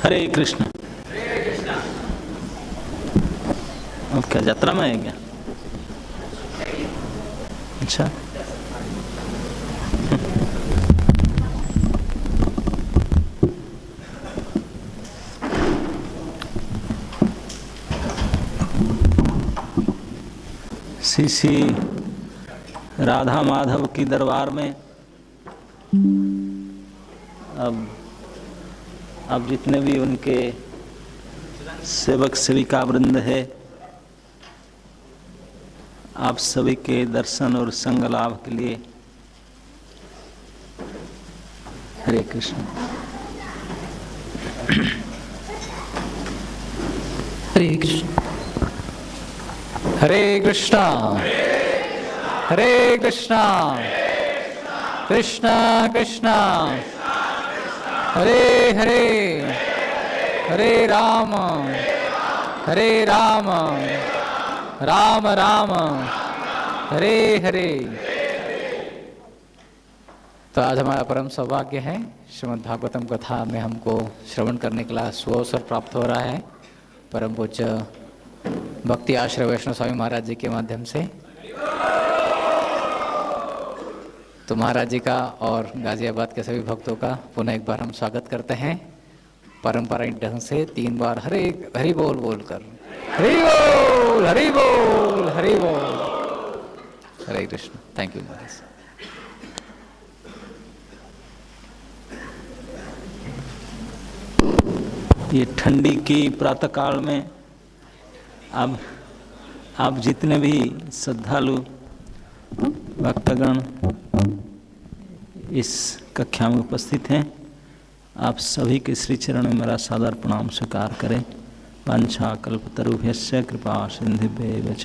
हरे कृष्ण। अब क्या यात्रा में है क्या? अच्छा, श्री राधा माधव की दरबार में अब जितने भी उनके सेवक सेविका वृंद है, आप सभी के दर्शन और संग लाभ के लिए हरे कृष्ण। हरे कृष्ण। हरे कृष्णा हरे कृष्णा कृष्णा कृष्णा हरे हरे हरे राम राम राम हरे हरे। तो आज हमारा परम सौभाग्य है, श्रीमद् भागवतम कथा में हमको श्रवण करने के लिए सुअवसर प्राप्त हो रहा है परम पूज्य भक्ति आश्रय वैष्णव स्वामी महाराज जी के माध्यम से। तो महाराज जी का और गाजियाबाद के सभी भक्तों का पुनः एक बार हम स्वागत करते हैं पारंपरिक ढंग से 3 बार हरे हरि बोल बोलकर। हरि बोल हरि बोल हरि बोल। हरे कृष्ण। थैंक यू महाराज। ये ठंडी की प्रातःकाल में आप जितने भी श्रद्धालु भक्तगण इस कक्षा में उपस्थित हैं, आप सभी के श्री चरण में मेरा सादर प्रणाम स्वीकार करें। वांछा कल्पतरुभ्यश्च कृपा सिन्धुभ्यैव च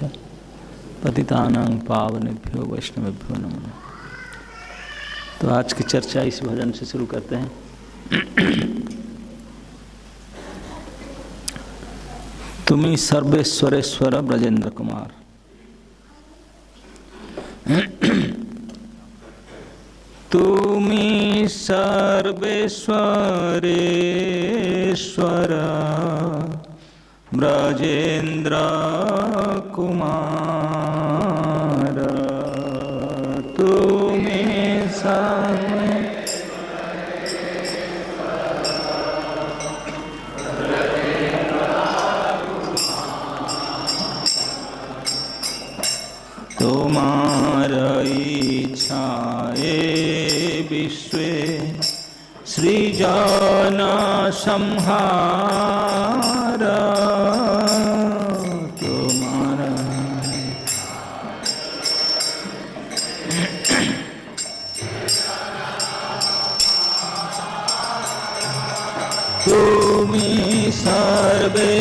पतितानां पावनेभ्यो वैष्णवेभ्यो नमो नमः। तो आज की चर्चा इस भजन से शुरू करते हैं। तुम्ही सर्वेश्वरेश्वर ब्रजेंद्र कुमार। तुम्ही सर्वेश्वरेश्वर ब्रजेंद्र कुमार। तुम्ही तुम्हारा इच्छाए विश्वे सृजन संहार। तुम्हारा तुम्ही सर्वेश्वरेश्वर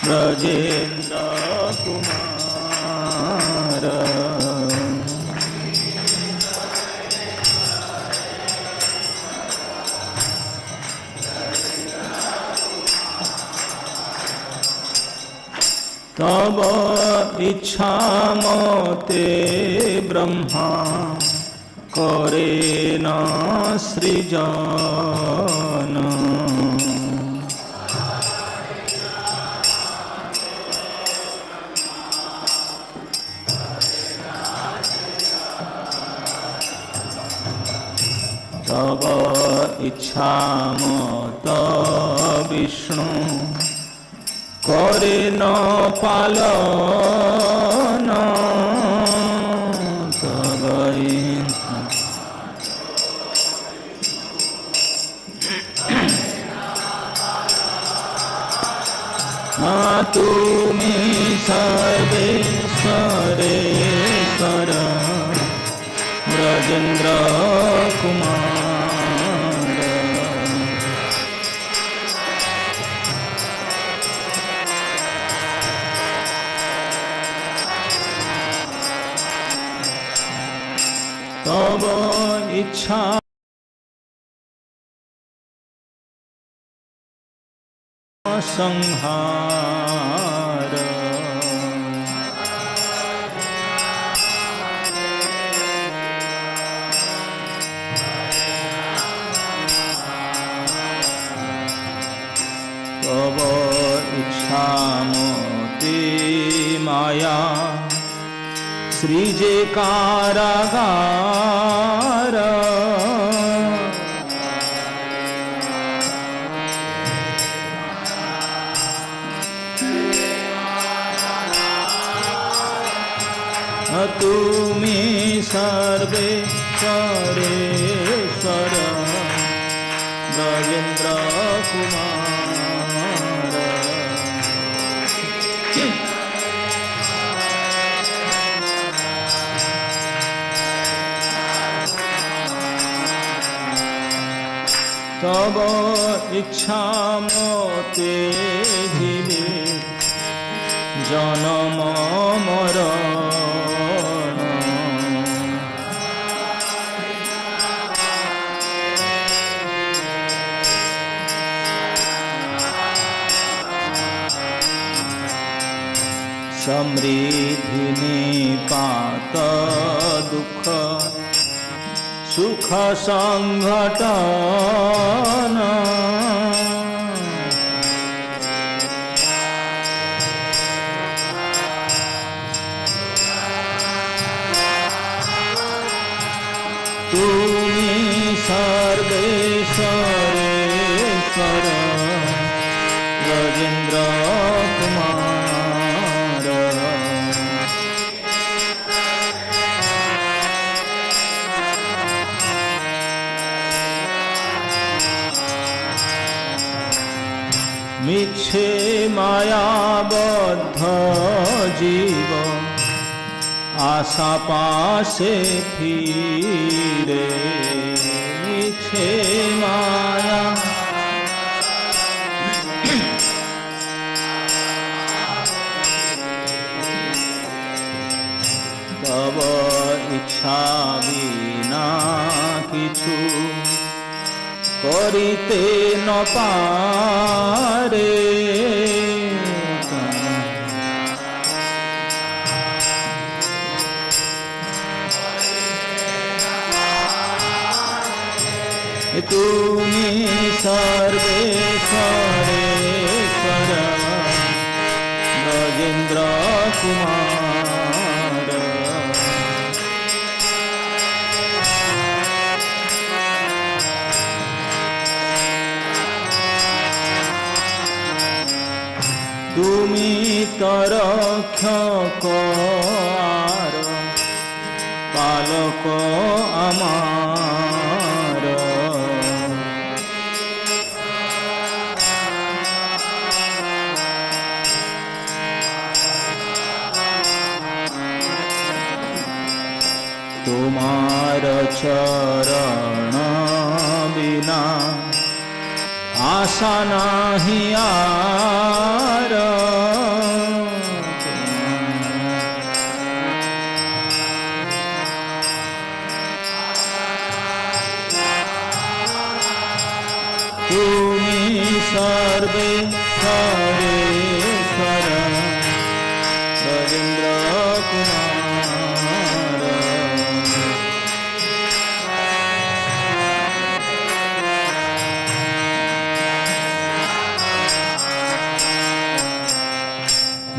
ब्रजेंद्र कुमार। तब इच्छा मोते ब्रह्मा करे न सृजन। तब इच्छा मत विष्णु करे न पालन। तब तुम्ही सर्वेश्वरेश्वर ब्रजेंद्र कुमार। तब इच्छा संहार। सृजे कारागार तुमी सर्वेश्वरेश्वर ब्रजेन्द्र कुमार तब इच्छा मोते जीवे जन्म मरण समृद्धि निपात दुख सुख संघटन तुमी सर्वेश्वरेश्वर ब्रजेन्द्र कुमार मिछे मायाबद्ध जीव आशा पासे फिरे मिछे माया तब इच्छा बिना किछु करिते न पारे तुमी सर्वेश्वरेश्वर ब्रजेन्द्र कुमार तुमी तरक्षक आर पालक आमार तुमार चरण बिना आशा नाही आर तुमी सर्वेश्वरेश्वर ब्रजेन्द्र कुमार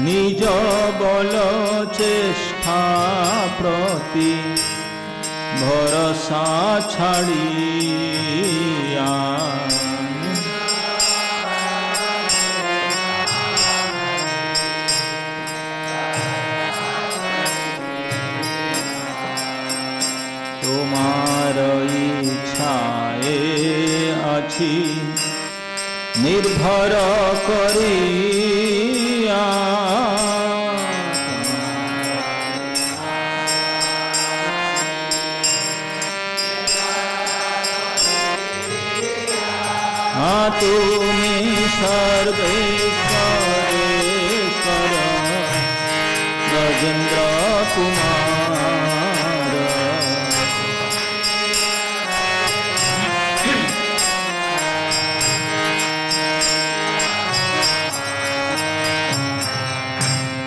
निज बल चेष्टा प्रति भरोसा छाड़िया तुमार इच्छाए अछि निर्भर करिया तुमी सर्वेश्वरेश्वर ब्रजेन्द्र कुमार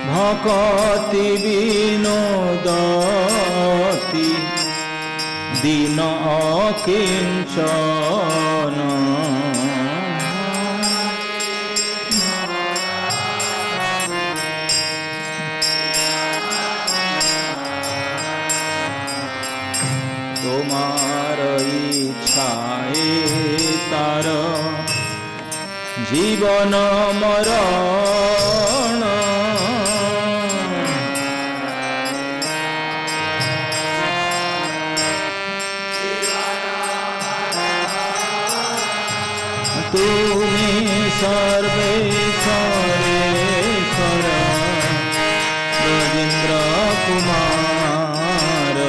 भक्ति विनोदति दीन अकिंचन तोमार इच्छाए तार जीवन मरण तुम्हें सर्वेश्वरेश्वर ब्रजेंद्र कुमार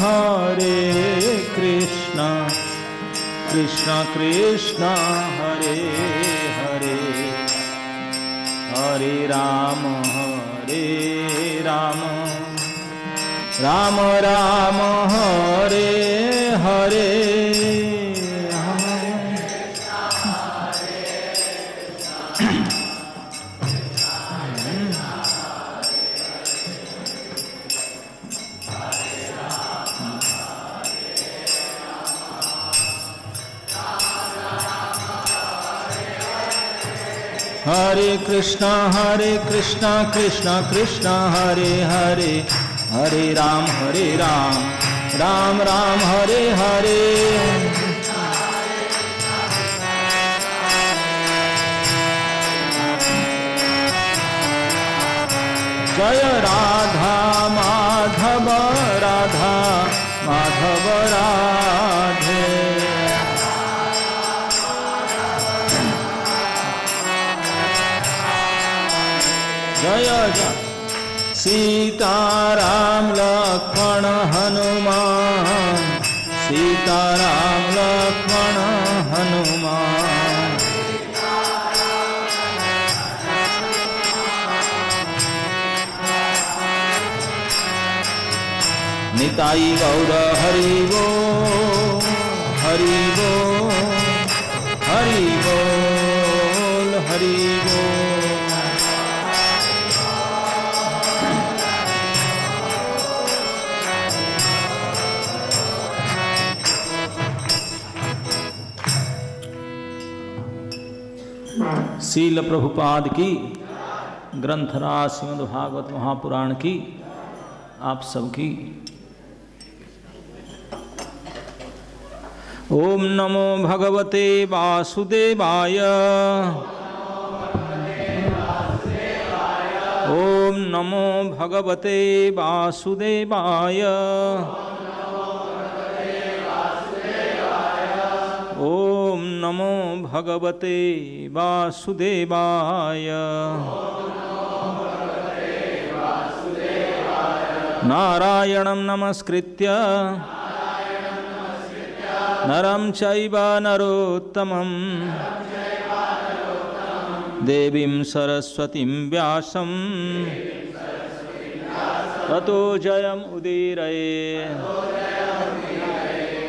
हरे कृष्ण कृष्ण कृष्ण हरे हरे हरे राम राम राम हरे हरे हरे कृष्ण कृष्ण कृष्ण हरे हरे हरे राम राम राम हरे हरे जय राधा माधव राधा माधव राधे जय जय सीताराम लक्ष्मण हनुमान सीताराम लक्ष्मण हनुमान निताई गौर हरि बोल हरि बोल हरि बोल हरि बोल शील प्रभुपाद की ग्रंथराज श्रीमद् भागवत महापुराण की आप सबकी ओम नमो भगवते वासुदेवाय ओम नमो भगवते वासुदेवाय ओम नमो भगवते वासुदेवाय नारायणं नमस्कृत्य नरं चैव नरोत्तमं देवीं सरस्वतीं व्यासं ततो जयम् उदीरये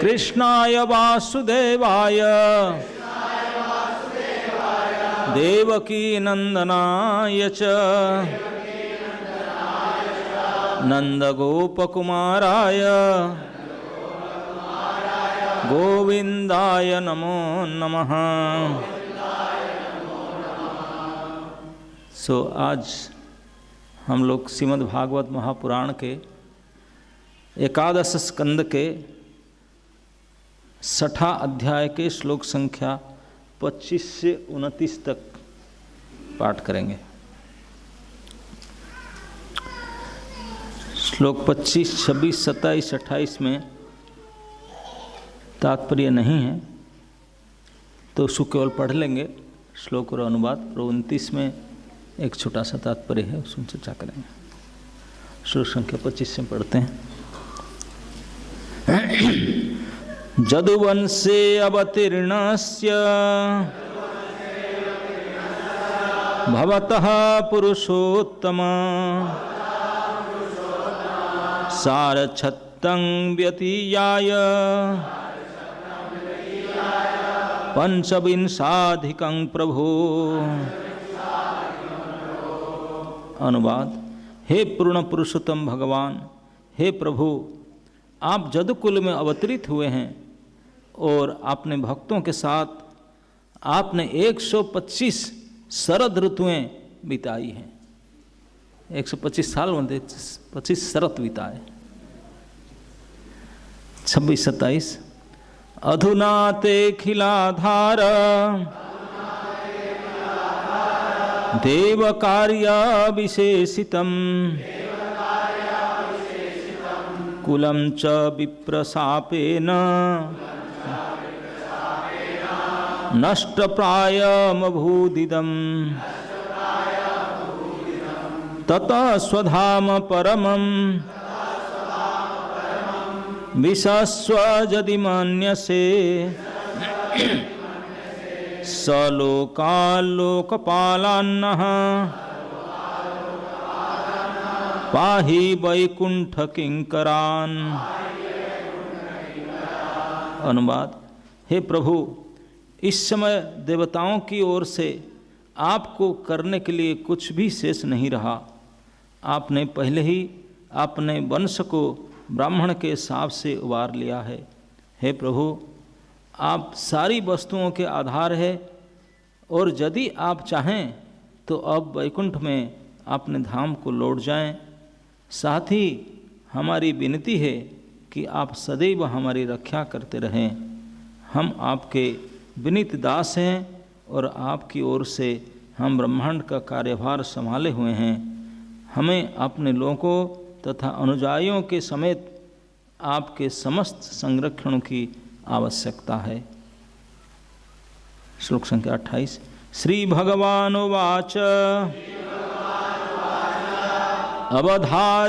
कृष्णाय वासुदेवाय देवकी नंदनाय च नंदगोपकुमाराय गोविंदाय नमो नमः। सो आज हम लोग श्रीमद् भागवत महापुराण के एकादश स्कंद के 6ठा अध्याय के श्लोक संख्या 25 से 29 तक पाठ करेंगे। श्लोक 25, 26, 27, 28 में तात्पर्य नहीं है तो उसको केवल पढ़ लेंगे श्लोक और अनुवाद। और 29 में एक छोटा सा तात्पर्य है, उसमें चर्चा करेंगे। श्लोक संख्या 25 से पढ़ते हैं। जदुवंशे अवतीर्णस्य भवतः पुरुषोत्तम सारच्छत्तं व्यतीयाय पंचविंशाधिकं प्रभो। अनुवाद। हे पूर्ण पुरुषोत्तम भगवान, हे प्रभु, आप जदुकुल में अवतरित हुए हैं और अपने भक्तों के साथ आपने 125 शरद ऋतुएं बिताई हैं। 125 साल मतलब 25 शरद बिताए। 26-27 अधुना ते खिलाधार देव कार्य विशेषितम कुलम च विप्रशापेन नष्टप्रायमभूदिदं ततः स्वधाम परमं विशस्व यदि मन्यसे स लोकाल्लोकपालान्नः पाहि वैकुंठ किंकरान। अनुवाद। हे प्रभु, इस समय देवताओं की ओर से आपको करने के लिए कुछ भी शेष नहीं रहा। आपने पहले ही अपने वंश को ब्राह्मण के शाप से उबार लिया है। हे प्रभु, आप सारी वस्तुओं के आधार है और यदि आप चाहें तो अब वैकुंठ में अपने धाम को लौट जाएं। साथ ही हमारी विनती है कि आप सदैव हमारी रक्षा करते रहें। हम आपके विनीत दास हैं और आपकी ओर से हम ब्रह्मांड का कार्यभार संभाले हुए हैं। हमें अपने लोगों तथा अनुयायियों के समेत आपके समस्त संरक्षण की आवश्यकता है। श्लोक संख्या 28। श्री भगवानुवाच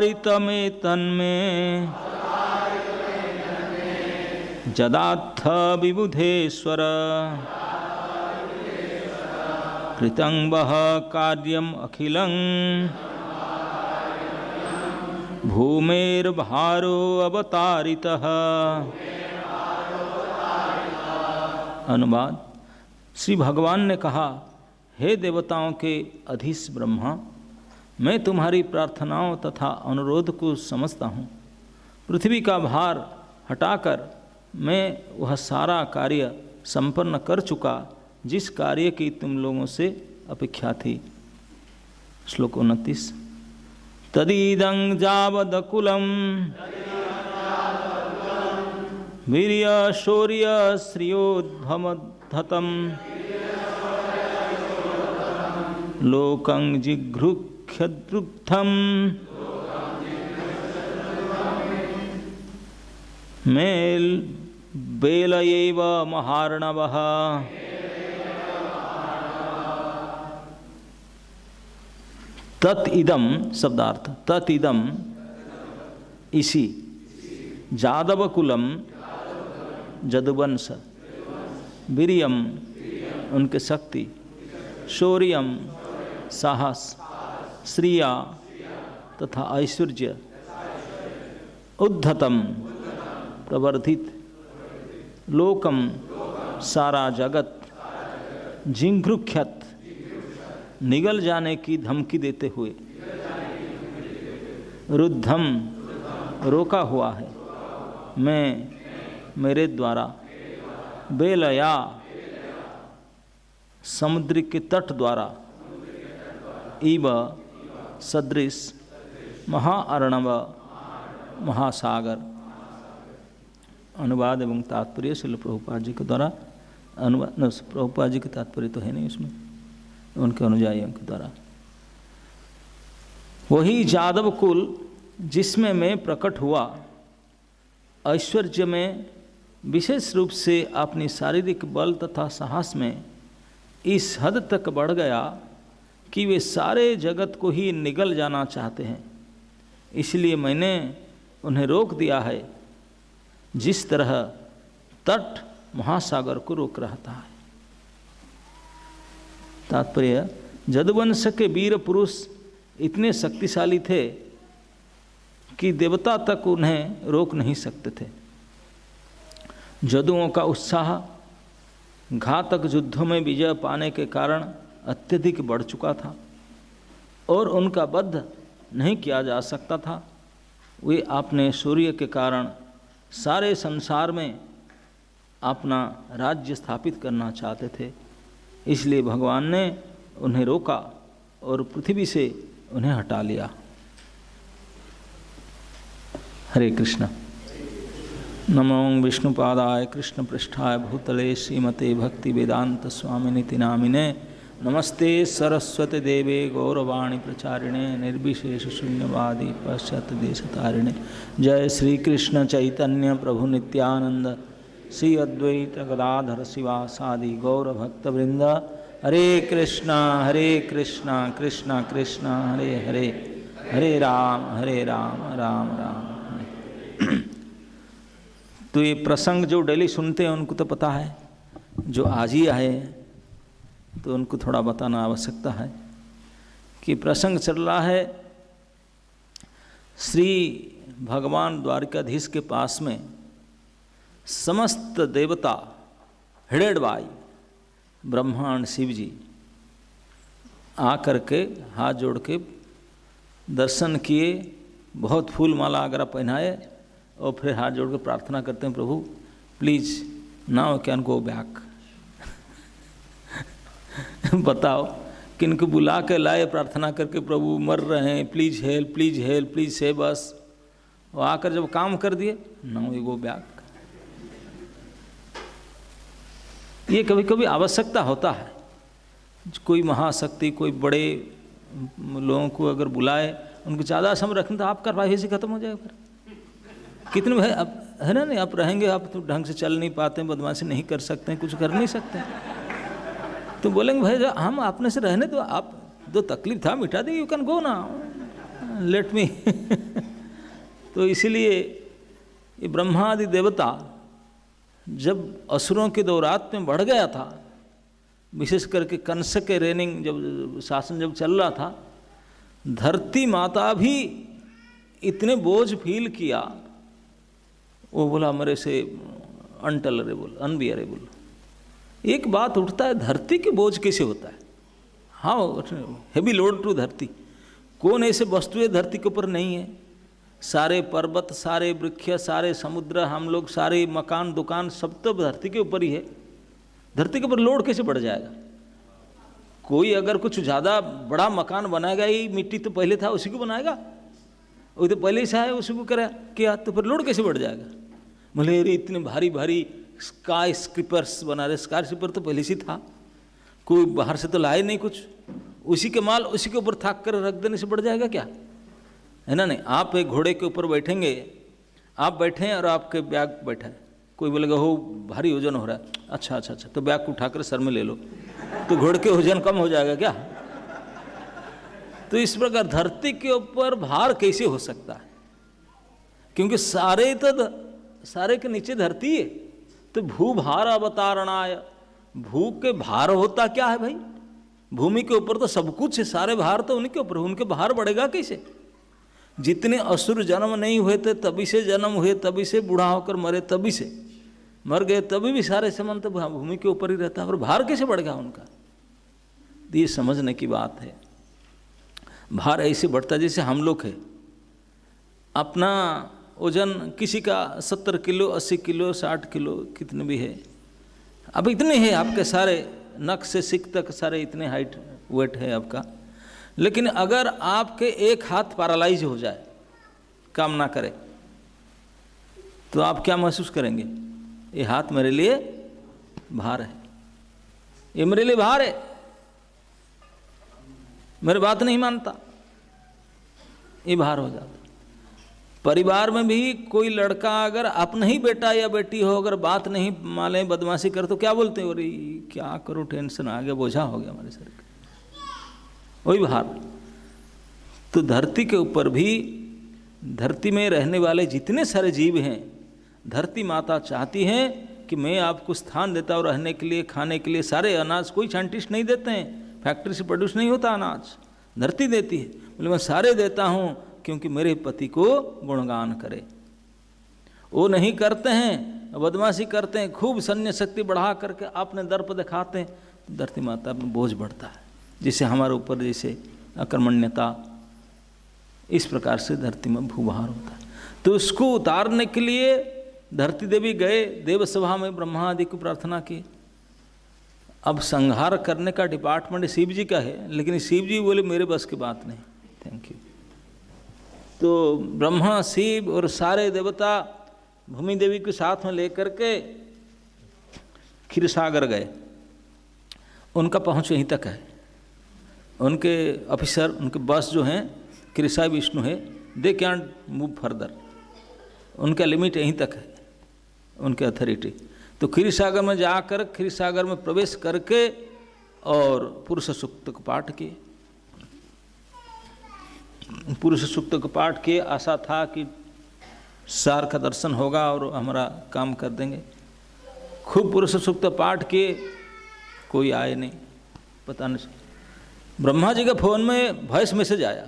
अवधारितमेतन्मे जदात्थ विबुधेश्वर कृतं वः कार्यम् अखिलं भूमेर्भारो अवतारितः। अनुवाद। श्री भगवान ने कहा, हे देवताओं के अधीश ब्रह्मा, मैं तुम्हारी प्रार्थनाओं तथा अनुरोध को समझता हूँ। पृथ्वी का भार हटाकर मैं वह सारा कार्य संपन्न कर चुका जिस कार्य की तुम लोगों से अपेक्षा थी। श्लोक 29। तदीदं जावदकुलं वीर्य शौर्य श्रियोद्भमद्धतं लोकं जिघृक्षद्रुग्धं मेल बेलयैव महार्णवः। तत्इदम शब्दार्थ। तत्इदम इसी, जादवकुलम जदुवंश, वीर्यम उनके शक्ति, शौर्यम साहस, श्रिया तथा ऐश्वर्य, उद्धतम प्रवर्धित, लोकम सारा जगत, जिघृक्षत निगल जाने की धमकी देते हुए, रुद्धम रोका हुआ है, मैं मेरे द्वारा, बेलया समुद्र के तट द्वारा, इव सदृश, महाअर्णव महासागर। अनुवाद एवं तात्पर्य श्रील प्रभुपाद जी के द्वारा। अनुवाद प्रभुपाद जी के तात्पर्य तो है नहीं उसमें, उनके अनुयायियों के द्वारा। वही जादव कुल जिसमें मैं प्रकट हुआ, ऐश्वर्य में विशेष रूप से अपनी शारीरिक बल तथा साहस में इस हद तक बढ़ गया कि वे सारे जगत को ही निगल जाना चाहते हैं। इसलिए मैंने उन्हें रोक दिया है जिस तरह तट महासागर को रोक रहता है। तात्पर्य, जदुवंश के वीर पुरुष इतने शक्तिशाली थे कि देवता तक उन्हें रोक नहीं सकते थे। जदुओं का उत्साह घातक युद्धों में विजय पाने के कारण अत्यधिक बढ़ चुका था और उनका वध नहीं किया जा सकता था। वे अपने शौर्य के कारण सारे संसार में अपना राज्य स्थापित करना चाहते थे, इसलिए भगवान ने उन्हें रोका और पृथ्वी से उन्हें हटा लिया। हरे कृष्ण। नमो विष्णुपादाय कृष्ण पृष्ठाय भूतले श्रीमते भक्ति वेदांत स्वामिनिति नामिने नमस्ते सरस्वती देवे गौरवाणी प्रचारिणे निर्विशेष शून्यवादी पश्चात देशतारिणे। जय श्री कृष्ण चैतन्य प्रभु नित्यानंद श्री अद्वैत गदाधर शिवासादि गौर भक्तवृंद। हरे कृष्णा कृष्णा कृष्णा हरे हरे, हरे राम राम राम हरे। तो ये प्रसंग जो डेली सुनते हैं उनको तो पता है, जो आज ही आए तो उनको थोड़ा बताना आवश्यकता है कि प्रसंग चल रहा है श्री भगवान द्वारिकाधीश के पास में समस्त देवता हिड़ेडवाई ब्रह्मांड शिव जी आकर के हाथ जोड़ के दर्शन किए, बहुत फूल माला वगैरह पहनाए और फिर हाथ जोड़ के प्रार्थना करते हैं, प्रभु please now can go back. बताओ किनको बुला के लाए प्रार्थना करके, प्रभु मर रहे हैं, please help please help please save us. और आकर जब काम कर दिए, नाउ वी गो बैक। ये कभी कभी आवश्यकता होता है, कोई महाशक्ति कोई बड़े लोगों को अगर बुलाए, उनको ज़्यादा समय रखें तो आपका प्राइवेसी खत्म हो जाएगा। फिर कितने भाई अब है ना, नहीं आप रहेंगे, आप तो ढंग से चल नहीं पाते, बदमाशी नहीं कर सकते, कुछ कर नहीं सकते, तो बोलेंगे भाई हम आपने से रहने तो आप जो तकलीफ था मिटा देंगे, यू कैन गो ना लेट मी। तो इसीलिए ये ब्रह्मा आदि देवता जब असुरों के दौरात में बढ़ गया था, विशेष करके कंस के रेनिंग जब शासन जब चल रहा था, धरती माता भी इतने बोझ फील किया, वो बोला मेरे से अनटलरेबल अनबियरेबल। एक बात उठता है, धरती के बोझ कैसे होता है? हाँ, हैवी लोड टू धरती। कौन ऐसे वस्तुएं धरती के ऊपर नहीं है? सारे पर्वत, सारे वृक्ष, सारे समुद्र, हम लोग, सारे मकान दुकान सब तो धरती के ऊपर ही है। धरती के ऊपर लोड कैसे बढ़ जाएगा? कोई अगर कुछ ज़्यादा बड़ा मकान बनाएगा, ही मिट्टी तो पहले था उसी को बनाएगा, वो तो पहले से है उसी को करा किया, तो फिर लोड कैसे बढ़ जाएगा? मलेरी इतने भारी भारी स्काई स्क्रीपर्स बना रहे, स्काई स्क्रीपर तो पहले से था, कोई बाहर से तो लाए नहीं कुछ, उसी के माल उसी के ऊपर थाक कर रख देने से बढ़ जाएगा क्या? है ना? नहीं, आप एक घोड़े के ऊपर बैठेंगे, आप बैठे हैं और आपके बैग बैठा है, कोई बोलेगा हो भारी वजन हो रहा है, अच्छा अच्छा अच्छा, तो बैग को उठाकर सर में ले लो, तो घोड़े के वजन कम हो जाएगा क्या? तो इस प्रकार धरती के ऊपर भार कैसे हो सकता है? क्योंकि सारे के नीचे धरती है। तो भूभार अवतारणाय, भू के भार होता क्या है भाई? भूमि के ऊपर तो सब कुछ है, सारे भार तो उनके ऊपर, उनके भार बढ़ेगा कैसे? जितने असुर जन्म नहीं हुए थे तभी से जन्म हुए, तभी से बूढ़ा होकर मरे, तभी से मर गए, तभी भी सारे समान तो भूमि के ऊपर ही रहता है, और भार कैसे बढ़ेगा उनका? ये समझने की बात है। भार ऐसे बढ़ता जैसे हम लोग है, अपना वजन किसी का 70 किलो 80 किलो 60 किलो कितने भी है, अब इतने हैं आपके, सारे नख से सिक तक सारे इतने हाइट वेट है आपका। लेकिन अगर आपके एक हाथ पैरालाइज हो जाए, काम ना करे, तो आप क्या महसूस करेंगे? ये हाथ मेरे लिए भार है, ये मेरे लिए भार है, मेरी बात नहीं मानता, ये भार हो जाता। परिवार में भी कोई लड़का अगर अपना ही बेटा या बेटी हो, अगर बात नहीं माने, बदमाशी कर, तो क्या बोलते हैं? अरे क्या करूं, टेंशन आ गया, बोझा हो गया हमारे सर का, वही भार। तो धरती के ऊपर भी, धरती में रहने वाले जितने सारे जीव हैं, धरती माता चाहती हैं कि मैं आपको स्थान देता हूँ रहने के लिए, खाने के लिए। सारे अनाज कोई साइंटिस्ट नहीं देते हैं, फैक्ट्री से प्रोड्यूस नहीं होता अनाज, धरती देती है। बोले मैं सारे देता हूँ क्योंकि मेरे पति को गुणगान करे। वो नहीं करते हैं, बदमाशी करते हैं, खूब सैन्य शक्ति बढ़ा करके अपने दर्प दिखाते हैं, तो धरती माता में बोझ बढ़ता है, जिससे हमारे ऊपर जैसे अकर्मण्यता, इस प्रकार से धरती में भूभार होता है। तो उसको उतारने के लिए धरती देवी गए देव सभा में, ब्रह्मा आदि को प्रार्थना की। अब संहार करने का डिपार्टमेंट शिव जी का है, लेकिन शिव जी बोले मेरे बस की बात नहीं, थैंक यू। तो ब्रह्मा, शिव और सारे देवता भूमि देवी को साथ में लेकर के क्षीर सागर गए। उनका पहुँच यहीं तक है। उनके ऑफिसर, उनके बॉस जो हैं कृषा विष्णु है, दे कैंट मूव फर्दर, उनका लिमिट यहीं तक है, उनके अथॉरिटी। तो क्षीर सागर में जाकर क्षीर सागर में प्रवेश करके और पुरुष सूक्त का पाठ किए। पुरुष सूक्त का पाठ किए, आशा था कि सार का दर्शन होगा और हमारा काम कर देंगे। खूब पुरुष सूक्त पाठ किए, कोई आए नहीं, पता नहीं। ब्रह्मा जी के फोन में वॉइस मैसेज आया,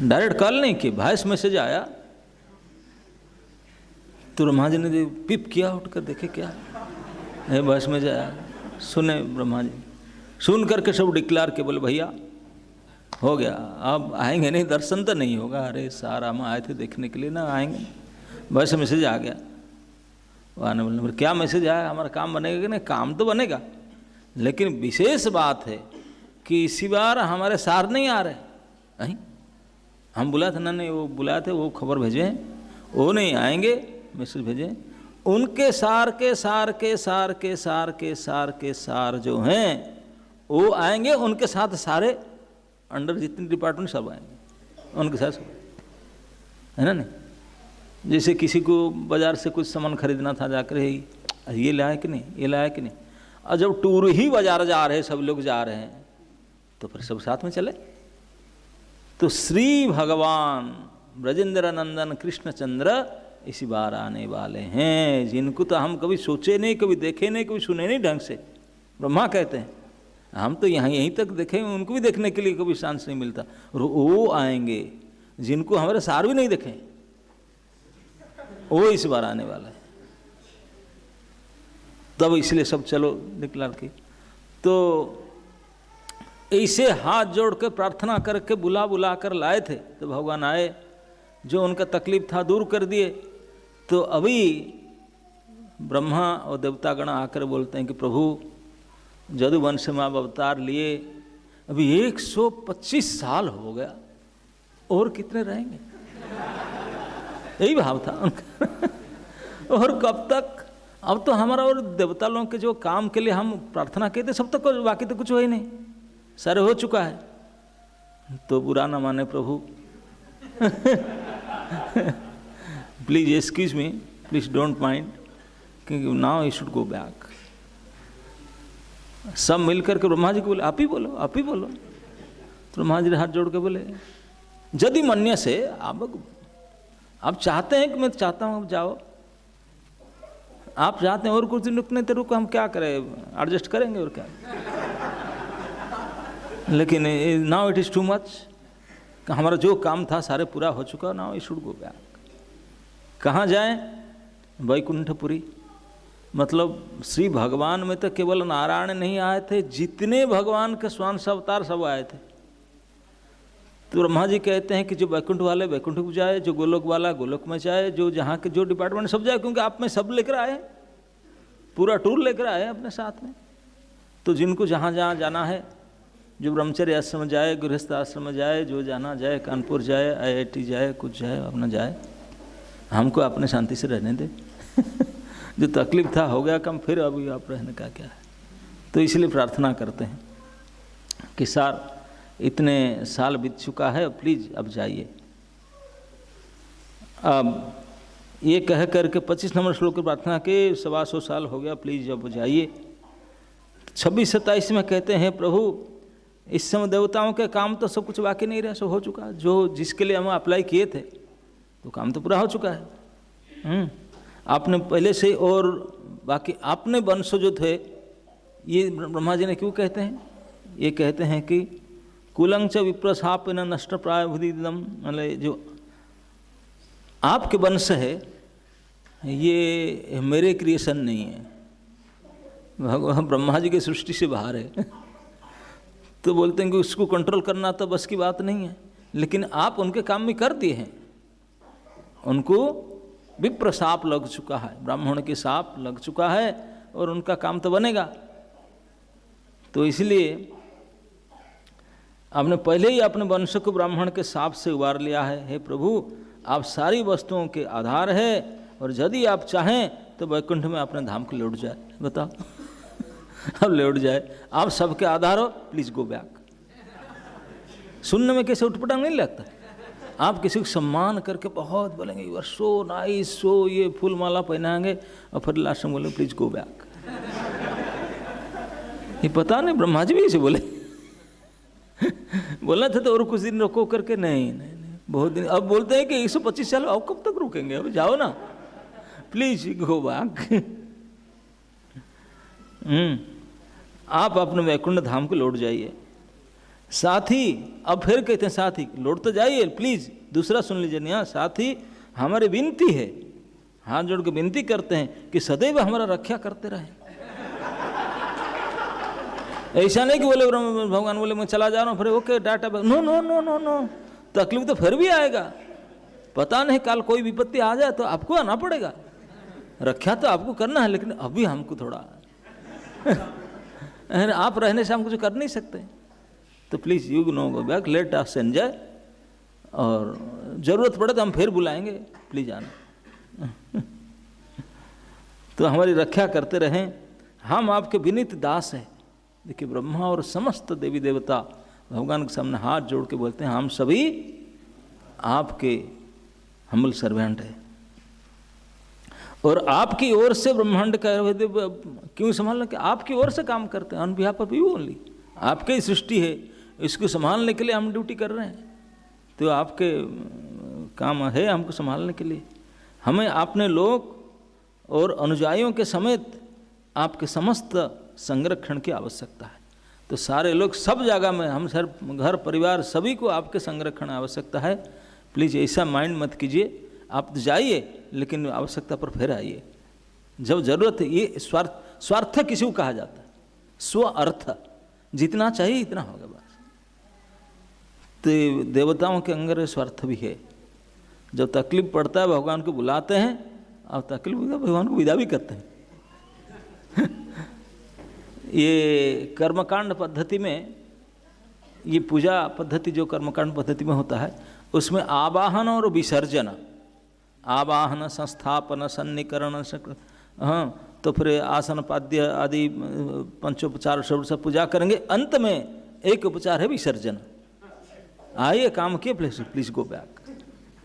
डायरेक्ट कॉल नहीं की, वॉइस मैसेज आया। तो ब्रह्मा जी ने पिप किया, उठकर देखे क्या है, वॉइस मैसेज आया। सुने ब्रह्मा जी, सुन करके सब डिक्लेयर के बोले भैया हो गया, अब आएंगे नहीं, दर्शन तो नहीं होगा। अरे सारा हम आए थे देखने के लिए ना, आएंगे। वॉइस मैसेज आ गया। आने बोले क्या मैसेज आया, हमारा काम बनेगा कि नहीं? काम तो बनेगा, लेकिन विशेष बात है कि इसी बार हमारे सार नहीं आ रहे। नहीं, हम बुलाए थे ना, नहीं वो बुलाए थे, वो खबर भेजे हैं, वो नहीं आएंगे, मैसेज भेजे। उनके सार के सार के सार के सार के सार के सार जो हैं वो आएंगे, उनके साथ सारे अंडर जितने डिपार्टमेंट सब आएंगे, उनके साथ सब, है ना। नहीं, जैसे किसी को बाजार से कुछ सामान खरीदना था, जाकर ये लाया कि नहीं, ये लाया कि नहीं। और जब टूर ही बाजार जा रहे हैं, सब लोग जा रहे हैं, तो फिर सब साथ में चले। तो श्री भगवान ब्रजेंद्र नंदन कृष्णचंद्र इसी बार आने वाले हैं, जिनको तो हम कभी सोचे नहीं, कभी देखे नहीं, कभी सुने नहीं ढंग से। ब्रह्मा कहते हैं हम तो यहीं तक देखे, उनको भी देखने के लिए कभी चांस नहीं मिलता, और वो आएंगे जिनको हमारे सार भी नहीं देखे, वो इस बार आने वाला है। तब इसलिए सब चलो डिक्लेयर की। तो ऐसे हाथ जोड़ के प्रार्थना करके बुला कर लाए थे, तो भगवान आए, जो उनका तकलीफ था दूर कर दिए। तो अभी ब्रह्मा और देवतागण आकर बोलते हैं कि प्रभु जदुवंश में आप अवतार लिए, अभी 125 साल हो गया, और कितने रहेंगे? यही भाव था उनका। और कब तक? अब तो हमारा और देवता लोगों के जो काम के लिए हम प्रार्थना कहते सब तक, बाकी तो कुछ हो ही नहीं, सारे हो चुका है। तो बुरा ना माने प्रभु, please excuse me, please don't mind, क्योंकि now you should go back. सब मिलकर के ब्रह्मा जी को बोले आप ही बोलो, आप ही बोलो। तो ब्रह्मा जी हाथ जोड़ के बोले यदि मन्य से आप चाहते हैं कि मैं चाहता हूँ जाओ, आप चाहते हैं और कुछ दिन रुकने तो रुको, हम क्या करें, एडजस्ट करेंगे और क्या। लेकिन now it is too much, हमारा जो काम था सारे पूरा हो चुका, now we should go back. कहाँ जाएं? वैकुंठपुरी। मतलब श्री भगवान में तो केवल नारायण नहीं आए थे, जितने भगवान के स्वांश अवतार सब आए थे। तो ब्रह्मा जी कहते हैं कि जो वैकुंठ वाले वैकुंठ को जाए, जो गोलोक वाला गोलोक में जाए, जो जहाँ के जो डिपार्टमेंट सब जाए, क्योंकि आप में सब लेकर आए, पूरा टूर लेकर आए अपने साथ में। तो जिनको जहाँ जहाँ जाना है, जो ब्रह्मचर्य आश्रम जाए, गृहस्थ आश्रम जाए, जो जाना जाए, कानपुर जाए, IIT जाए, कुछ जाए, अपना जाए, हमको अपने शांति से रहने दे। जो तकलीफ था हो गया कम, फिर अभी आप रहने का क्या है। तो इसलिए प्रार्थना करते हैं कि सर इतने साल बीत चुका है, प्लीज़ अब जाइए। अब ये कह करके 25 नंबर श्लोक की प्रार्थना के 125 साल हो गया, प्लीज़ अब जाइए। 26-27 में कहते हैं प्रभु इस समय देवताओं के काम तो सब कुछ बाकी नहीं रहा, सब हो चुका, जो जिसके लिए हम अप्लाई किए थे तो काम तो पूरा हो चुका है। आपने पहले से, और बाकी आपने वंश जो थे, ये ब्रह्मा जी ने क्यों कहते हैं? ये कहते हैं कि कुलंच विप्रसाप न नष्ट प्राय बुद्धिदम, मतलब जो आपके वंश है ये मेरे क्रिएशन नहीं है, भगवान ब्रह्मा जी की सृष्टि से बाहर है। तो बोलते हैं कि उसको कंट्रोल करना तो बस की बात नहीं है, लेकिन आप उनके काम में कर दिए हैं, उनको विप्र साप लग चुका है, ब्राह्मण के साप लग चुका है और उनका काम तो बनेगा। तो इसलिए आपने पहले ही अपने वंश को ब्राह्मण के साप से उबार लिया है। हे प्रभु, आप सारी वस्तुओं के आधार है और यदि आप चाहें तो वैकुंठ में अपने धाम को लौट जाए। बताओ अब लौट जाए, आप सबके आधार हो, प्लीज गो बैक। सुनने में कैसे उठपटांग नहीं लगता? आप किसी को सम्मान करके बहुत बोलेंगे यू आर सो नाइस, सो ये फूल माला पहनाएंगे और फिर लास्ट में बोले प्लीज गो बैक। ये पता नहीं ब्रह्मा जी भी ऐसे बोले बोलना था तो और कुछ दिन रुको करके, नहीं नहीं नहीं बहुत दिन। अब बोलते हैं कि 125 साल, अब कब तक रुकेंगे, अब जाओ ना, प्लीज गो बैक। आप अपने वैकुंठ धाम को लौट जाइए। साथ ही अब फिर कहते हैं साथ ही लौट तो जाइए प्लीज। दूसरा सुन लीजिए ना, साथ ही हमारी विनती है, हाथ जोड़ के विनती करते हैं कि सदैव हमारा रक्षा करते रहे। ऐसा नहीं कि बोले भगवान बोले मैं चला जा रहा हूँ फिर ओके डाटा, no no no no no, तकलीफ तो फिर भी आएगा। पता नहीं कल कोई विपत्ति आ जाए तो आपको आना पड़ेगा, रक्षा तो आपको करना है, लेकिन अभी हमको थोड़ा आप रहने से हम कुछ कर नहीं सकते, तो please you know go back, let us enjoy, और ज़रूरत पड़े तो हम फिर बुलाएंगे, प्लीज आना। तो हमारी रक्षा करते रहें, हम आपके विनीत दास हैं। देखिए ब्रह्मा और समस्त देवी देवता भगवान के सामने हाथ जोड़ के बोलते हैं हम सभी आपके हम्बल सर्वेंट हैं, और आपकी ओर से ब्रह्मांड का क्यों संभालना, कि आपकी ओर से काम करते हैं, on behalf of you only. आपके ही सृष्टि है, इसको संभालने के लिए हम ड्यूटी कर रहे हैं, तो आपके काम है हमको संभालने के लिए। हमें अपने लोग और अनुयायियों के समेत आपके समस्त संरक्षण की आवश्यकता है। तो सारे लोग सब जगह में, हम सर घर परिवार सभी को आपके संरक्षण आवश्यकता है। प्लीज़ ऐसा माइंड मत कीजिए, आप जाइए लेकिन आवश्यकता पर फिर आइए जब जरूरत है। ये स्वार्थ किसी को कहा जाता है, स्व अर्थ, जितना चाहिए इतना होगा बस। तो देवताओं के अंदर स्वार्थ भी है, जब तकलीफ पड़ता है भगवान को बुलाते हैं, और तकलीफ भगवान को विदा भी करते हैं। ये कर्मकांड पद्धति में, ये पूजा पद्धति जो कर्मकांड पद्धति में होता है, उसमें आवाहन और विसर्जन, आवाहन संस्थापन सन्निकरण, हाँ, तो फिर आसन पाद्य आदि पंचोपचार सब पूजा करेंगे। अंत में एक उपचार है विसर्जन। आइए काम किए, प्लीज गो बैक,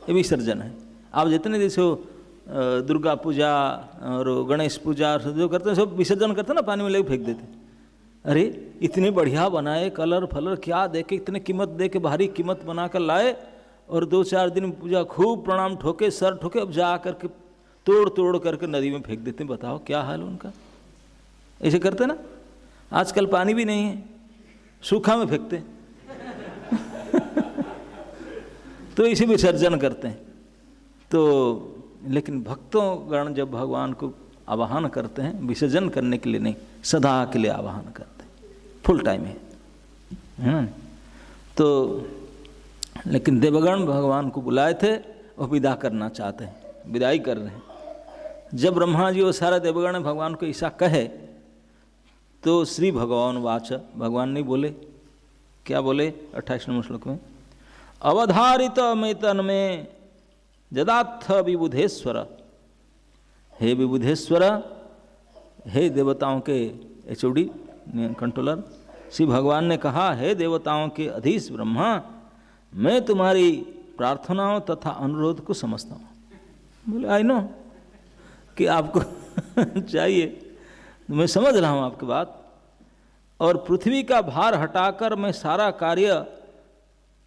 ये विसर्जन है। आप जितने जैसे दुर्गा पूजा और गणेश पूजा जो करते हैं सब विसर्जन करते हैं ना, पानी में लेके फेंक देते। अरे इतने बढ़िया बनाए, कलर फलर क्या दे के, इतने कीमत दे के, भारी कीमत बना कर लाए, और 2-4 दिन पूजा खूब प्रणाम ठोके, सर ठोके, अब जा करके तोड़ करके नदी में फेंक देते हैं। बताओ क्या हाल उनका। ऐसे करते ना, आजकल पानी भी नहीं है, सूखा में फेंकते हैं। तो इसे विसर्जन करते हैं। तो लेकिन भक्तों गण जब भगवान को आवाहन करते हैं, विसर्जन करने के लिए नहीं, सदा के लिए आवाहन करते हैं, फुल टाइम है ना। तो लेकिन देवगण भगवान को बुलाए थे और विदा करना चाहते हैं, विदाई कर रहे हैं। जब ब्रह्मा जी और सारा देवगण भगवान को ऐसा कहे, तो श्री भगवान वाच, भगवान नहीं बोले, क्या बोले 28 नंबर श्लोक में, अवधारित मेतन में जदात्थ विबुधेश्वर, हे विबुधेश्वर, हे देवताओं के एचओडी कंट्रोलर, श्री भगवान ने कहा, हे देवताओं के अधीश ब्रह्मा, मैं तुम्हारी प्रार्थनाओं तथा अनुरोध को समझता हूँ। बोले आई नो कि आपको चाहिए, मैं समझ रहा हूँ आपकी बात, और पृथ्वी का भार हटाकर मैं सारा कार्य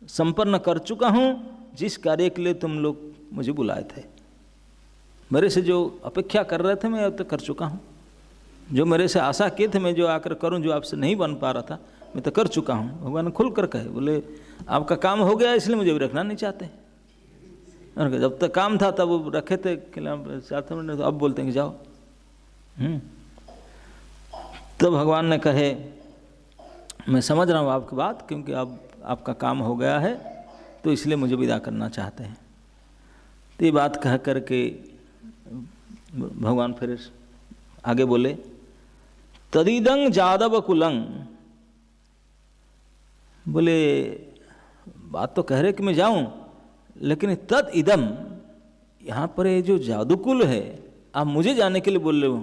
संपन्न कर चुका हूँ, जिस कार्य के लिए तुम लोग मुझे बुलाए थे। मेरे से जो अपेक्षा कर रहे थे मैं अब तक कर चुका हूँ, जो मेरे से आशा किए थे मैं जो आकर करूँ, जो आपसे नहीं बन पा रहा था मैं तो कर चुका हूँ। भगवान ने खुल कर कहे, बोले आपका काम हो गया इसलिए मुझे भी रखना नहीं चाहते। और जब तक काम था तब वो रखे थे खिलाफ, तो अब बोलते हैं कि जाओ। तो भगवान ने कहे, मैं समझ रहा हूँ आपकी बात, क्योंकि अब आपका काम हो गया है तो इसलिए मुझे विदा करना चाहते हैं। तो ये बात कह करके भगवान फिर आगे बोले, तदिदं जादव कुलंग, बोले बात तो कह रहे कि मैं जाऊं, लेकिन तद इदम, यहाँ पर ये जो जादूकुल है आप मुझे जाने के लिए बोल रहे हो,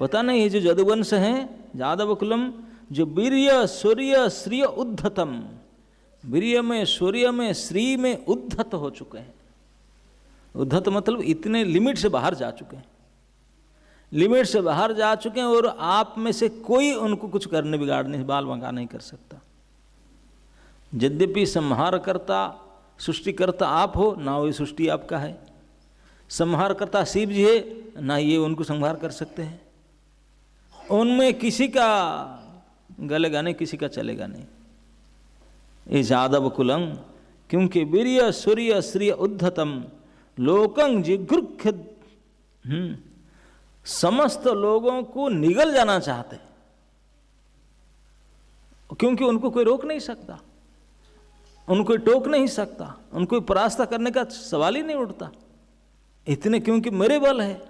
पता नहीं ये जो जदुवंश है जादव कुलम, जो वीर्य सूर्य श्री उद्धतम, वीर्य में सूर्य में श्री में उद्धत हो चुके हैं। उद्धत मतलब इतने लिमिट से बाहर जा चुके हैं, लिमिट से बाहर जा चुके हैं, और आप में से कोई उनको कुछ करने बिगाड़ने बाल बंका नहीं कर सकता। यद्यपि संहारकर्ता सृष्टिकर्ता आप हो, ना वो सृष्टि आपका है, संहारकर्ता शिव जी है, ना ये उनको संहार कर सकते हैं। उनमें किसी का गलेगा नहीं, किसी का चलेगा नहीं। ये जादव कुलंग, क्योंकि वीर्य सूर्य श्री उद्धतम लोकं जिघृक्ष, समस्त लोगों को निगल जाना चाहते, क्योंकि उनको कोई रोक नहीं सकता, उनको टोक नहीं सकता, उनको परास्त करने का सवाल ही नहीं उठता। इतने, क्योंकि मेरे बल है,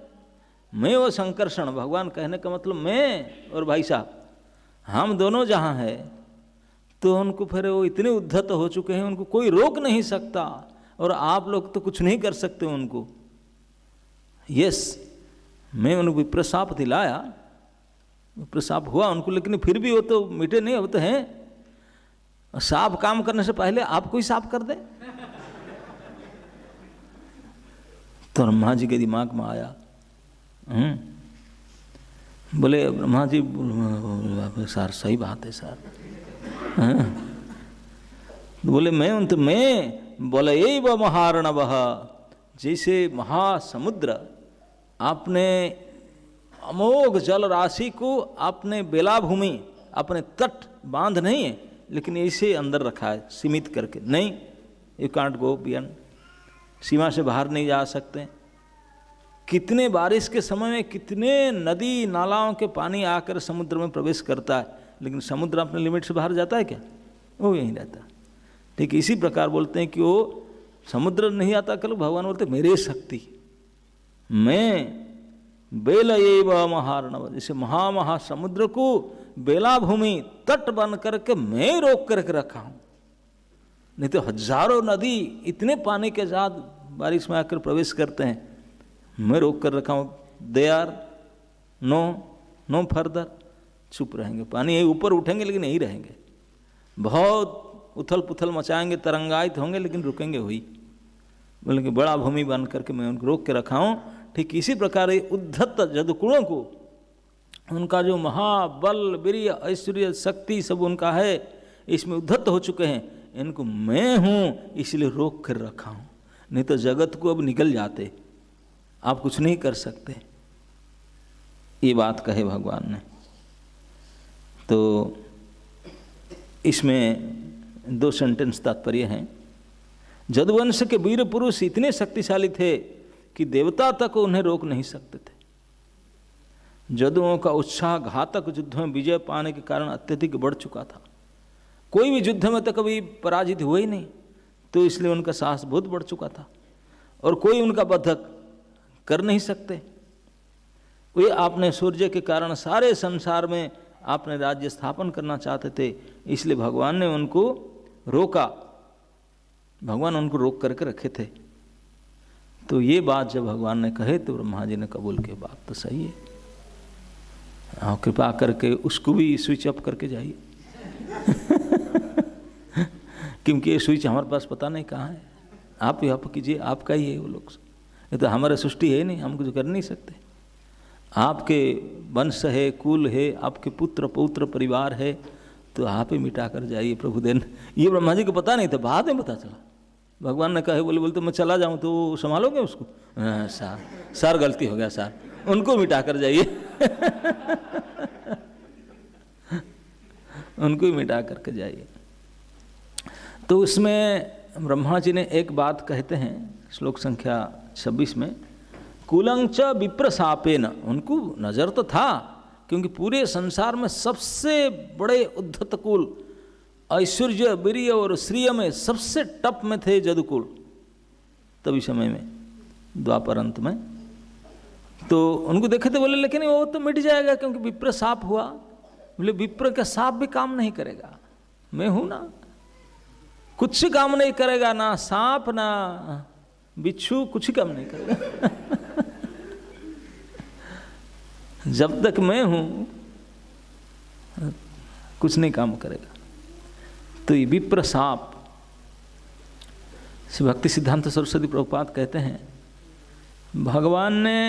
मैं वो संकर्षण, भगवान कहने का मतलब मैं और भाई साहब हम दोनों जहाँ हैं, तो उनको फिर वो इतने उद्धत हो चुके हैं, उनको कोई रोक नहीं सकता, और आप लोग तो कुछ नहीं कर सकते उनको। यस, मैं उनको विप्रशाप दिलाया, विप्रशाप हुआ उनको, लेकिन फिर भी वो तो मिटे नहीं, होते हैं। साफ काम करने से पहले आप कोई साफ कर दे। तो ब्रह्मा जी के दिमाग में आया, बोले ब्रह्मा जी सर सही बात है सर, बोले मैं बोले यही व महार्णव, जैसे महासमुद्र आपने अमोघ जल राशि को आपने बेलाभूमि अपने तट बांध नहीं है, लेकिन ऐसे अंदर रखा है सीमित करके, नहीं यू कांट गो बियॉन्ड, सीमा से बाहर नहीं जा सकते। कितने बारिश के समय में कितने नदी नालाओं के पानी आकर समुद्र में प्रवेश करता है, लेकिन समुद्र अपने लिमिट से बाहर जाता है क्या? वो यहीं रहता। ठीक इसी प्रकार बोलते हैं कि वो समुद्र नहीं आता, कल भगवान बोलते मेरे शक्ति, मैं बेल एव महार्णव, जैसे महासमुद्र को बेलाभूमि तट बन करके मैं रोक करके रखा हूँ, नहीं तो हजारों नदी इतने पानी के साथ बारिश में आकर प्रवेश करते हैं, मैं रोक कर रखा हूँ। दे आर नो फर्दर, चुप रहेंगे, पानी यही ऊपर उठेंगे लेकिन यही रहेंगे, बहुत उथल पुथल मचाएंगे, तरंगायित होंगे, लेकिन रुकेंगे वही, बोले कि बड़ा भूमि बन करके मैं उनको रोक के रखा हूँ। ठीक इसी प्रकार उद्धत जदुकुलों को, उनका जो महाबल वीर्य ऐश्वर्य शक्ति सब उनका है, इसमें उद्धत हो चुके हैं, इनको मैं हूँ इसलिए रोक कर रखा हूँ, नहीं तो जगत को अब निकल जाते, आप कुछ नहीं कर सकते। ये बात कहे भगवान ने। तो इसमें 2 सेंटेंस तात्पर्य हैं। जदुवंश के वीर पुरुष इतने शक्तिशाली थे कि देवता तक उन्हें रोक नहीं सकते थे। जदुओं का उत्साह घातक युद्ध में विजय पाने के कारण अत्यधिक बढ़ चुका था। कोई भी युद्ध में तो कभी पराजित हुए ही नहीं, तो इसलिए उनका साहस बहुत बढ़ चुका था, और कोई उनका वध कर नहीं सकते। वे आपने सूर्य के कारण सारे संसार में आपने राज्य स्थापन करना चाहते थे, इसलिए भगवान ने उनको रोका, भगवान उनको रोक करके रखे थे। तो ये बात जब भगवान ने कहे तो ब्रह्मा जी ने कबूल की, बात तो सही है, हाँ कृपा करके उसको भी स्विच ऑफ करके जाइए क्योंकि ये स्विच हमारे पास पता नहीं कहाँ है, आप ही आप कीजिए, आपका ही है वो लोग, ये तो हमारे सृष्टि है नहीं, हम कुछ कर नहीं सकते। आपके वंश है, कुल है, आपके पुत्र पौत्र परिवार है, तो आप ही मिटा कर जाइए प्रभु देन। ये ब्रह्मा जी को पता नहीं था, बाद में पता चला। भगवान ने कहे बोले तो मैं चला जाऊं तो संभालोगे उसको? सर गलती हो गया सर, उनको मिटा कर जाइए उनको ही मिटा करके जाइए। तो उसमें ब्रह्मा जी ने एक बात कहते हैं श्लोक संख्या 26 में, कुलंच विप्रशापेन, उनको नजर तो था क्योंकि पूरे संसार में सबसे बड़े उद्धत कुल, ऐश्वर्य वीर्य और श्रिय में सबसे टप में थे जदुकुल तभी समय में, द्वापर अंत में। तो उनको देखे तो बोले लेकिन वो तो मिट जाएगा क्योंकि विप्र साप हुआ। बोले विप्र का साप भी काम नहीं करेगा, मैं हूं ना, कुछ काम नहीं करेगा, ना सांप ना बिच्छू कुछ काम नहीं करेगा जब तक मैं हूं कुछ नहीं काम करेगा। तो ये विप्र साप, भक्ति सिद्धांत सरस्वती प्रभुपाद कहते हैं भगवान ने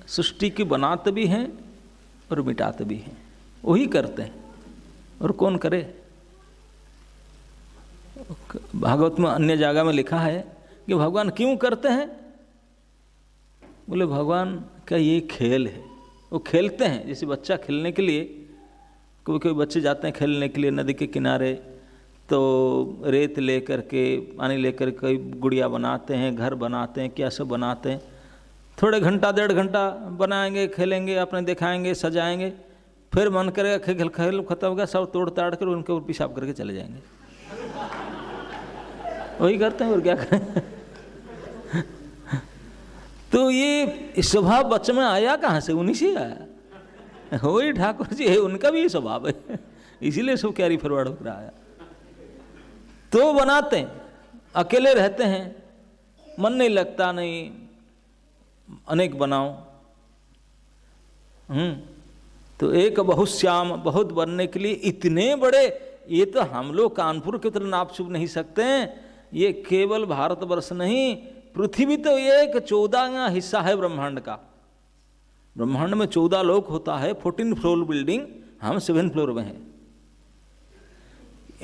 सृष्टि की बनाते भी हैं और मिटाते भी हैं, वही करते हैं, और कौन करे। भागवत में अन्य जगह में लिखा है कि भगवान क्यों करते हैं। बोले भगवान का ये खेल है, वो खेलते हैं। जैसे बच्चा खेलने के लिए, कोई कोई बच्चे जाते हैं खेलने के लिए नदी के किनारे, तो रेत लेकर के पानी लेकर के गुड़िया बनाते हैं, घर बनाते हैं, क्या सब बनाते हैं। थोड़े घंटा 1.5 घंटा बनाएंगे, खेलेंगे, अपने दिखाएंगे, सजाएंगे, फिर मन करेगा खेल खत्म होगा, सब तोड़ ताड़ कर उनके ऊपर पेशाब करके चले जाएंगे। वही करते हैं और क्या करें तो ये स्वभाव बच्चे में आया कहाँ से? उन्हीं से आया, वही ठाकुर जी है, उनका भी ये स्वभाव है, इसीलिए सब कैरी फॉरवर्ड हो रहा है। तो बनाते हैं, अकेले रहते हैं, मन नहीं लगता, नहीं अनेक बनाओ। तो एक बहुश्याम, बहुत बनने के लिए इतने बड़े, ये तो हम लोग कानपुर की तरह नाप छुप नहीं सकते हैं। ये केवल भारतवर्ष नहीं, पृथ्वी तो एक 14वां हिस्सा है ब्रह्मांड का। ब्रह्मांड में 14 लोक होता है, 14 फ्लोर बिल्डिंग, हम 7 फ्लोर में हैं।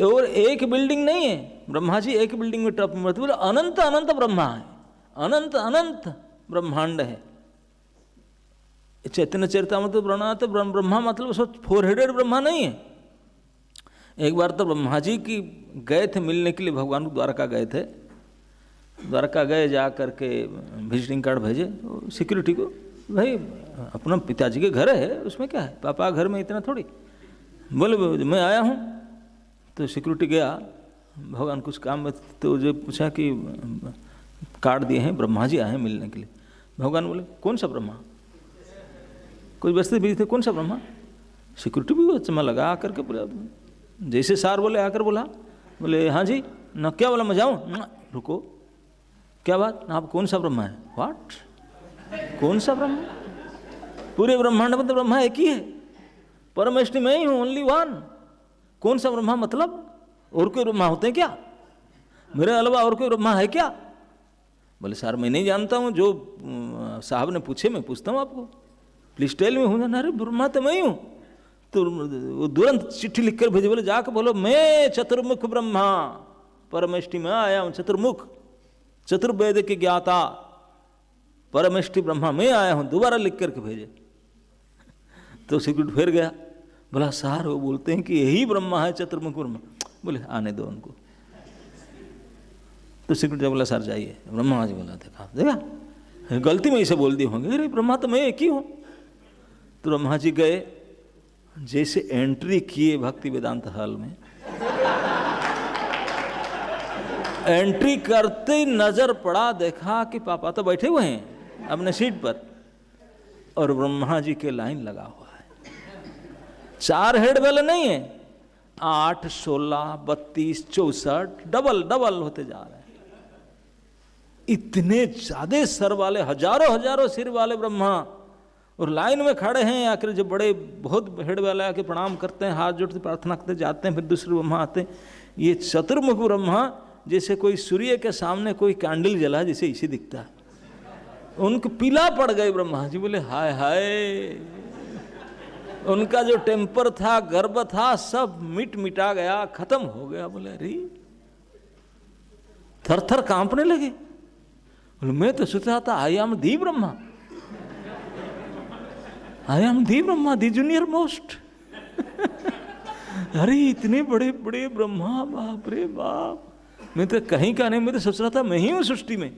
और एक बिल्डिंग नहीं है, ब्रह्मा जी एक बिल्डिंग में टप मत बोले, अनंत अनंत ब्रह्मा है, अनंत अनंत ब्रह्मांड है। चैतन्य चरितामृत ब्रह्मा मतलब सब 4 हेडेड ब्रह्मा नहीं है। एक बार तो ब्रह्मा जी की गए थे मिलने के लिए, भगवान को द्वारका गए थे। द्वारका गए, जा करके विजिटिंग कार्ड भेजे सिक्योरिटी को, भाई अपना पिताजी के घर है, उसमें क्या है, पापा घर में इतना थोड़ी। बोले मैं आया हूँ। तो सिक्योरिटी गया, भगवान कुछ काम में, तो जो पूछा कि कार्ड दिए हैं, ब्रह्मा जी आए हैं मिलने के लिए। भगवान बोले कौन सा ब्रह्मा? कुछ बस्ते भी थे, कौन सा ब्रह्मा? सिक्योरिटी भी चमा लगा आकर के बोला, जैसे सार बोले आकर बोला, बोले हाँ जी न, क्या बोला, मैं जाऊँ? रुको, क्या बात, आप कौन सा ब्रह्मा है? व्हाट, कौन सा ब्रह्मा? पूरे ब्रह्मांड में तो ब्रह्मा एक ही है, परमेष्टि में ही हूँ, ओनली वन। कौन सा ब्रह्मा मतलब? और कोई ब्रह्मा होते हैं क्या? मेरे अलावा और कोई ब्रह्मा है क्या? बोले सर मैं नहीं जानता हूँ, जो साहब ने पूछे मैं पूछता हूँ आपको, प्लीज टेल मी। हूँ ना, अरे ब्रह्मा तो मैं ही हूँ। तो वो तुरंत चिट्ठी लिखकर भेजे, बोले जाकर बोलो मैं चतुर्मुख ब्रह्मा परमेष्टि में आया हूँ, चतुर्मुख, चतुर्वेद के ज्ञाता परमेष्टि ब्रह्मा मैं आया हूँ, दोबारा लिख करके भेजे। तो सिक्योरिटी फिर गया, बोला सार वो बोलते हैं कि यही ब्रह्मा है, चतुर्मुख ब्रह्मा। बोले आने दो उनको। तो सिक्योरिटी बोला सर जाइए। ब्रह्मा जी बोला देखा गलती में इसे बोल दी होंगे, अरे ब्रह्मा तो मैं एक ही हूँ। तो ब्रह्मा जी गए, जैसे एंट्री किए भक्ति वेदांत हॉल में, एंट्री करते ही नजर पड़ा, देखा कि पापा तो बैठे हुए हैं अपने सीट पर और ब्रह्मा जी के लाइन लगा हुआ है। 4 हेड वाले नहीं है, 8, 16, 32, 64 डबल डबल होते जा रहे हैं। इतने ज्यादा सर वाले, हजारों हजारों सिर वाले ब्रह्मा, और लाइन में खड़े हैं। आखिर जब बड़े बहुत हेड वाले आके प्रणाम करते हैं, हाथ जोड़ते प्रार्थना करते जाते हैं, फिर दूसरे ब्रह्मा आते हैं। ये चतुर्मुख ब्रह्मा जैसे कोई सूर्य के सामने कोई कैंडल जला जैसे इसे दिखता है। उनको पीला पड़ गए ब्रह्मा जी, बोले हाय हाय, उनका जो टेम्पर था, गर्व था, सब मिटा गया, खत्म हो गया। बोले अरे, थर थर कांपने लगे। बोले मैं तो सोच रहा था I am the Brahma, I am the Brahma, the junior most. अरे इतने बड़े बड़े ब्रह्मा, बाप रे बाप, मैं तो कहीं का नहीं, मैं तो सोच रहा था मैं ही हूं सृष्टि में।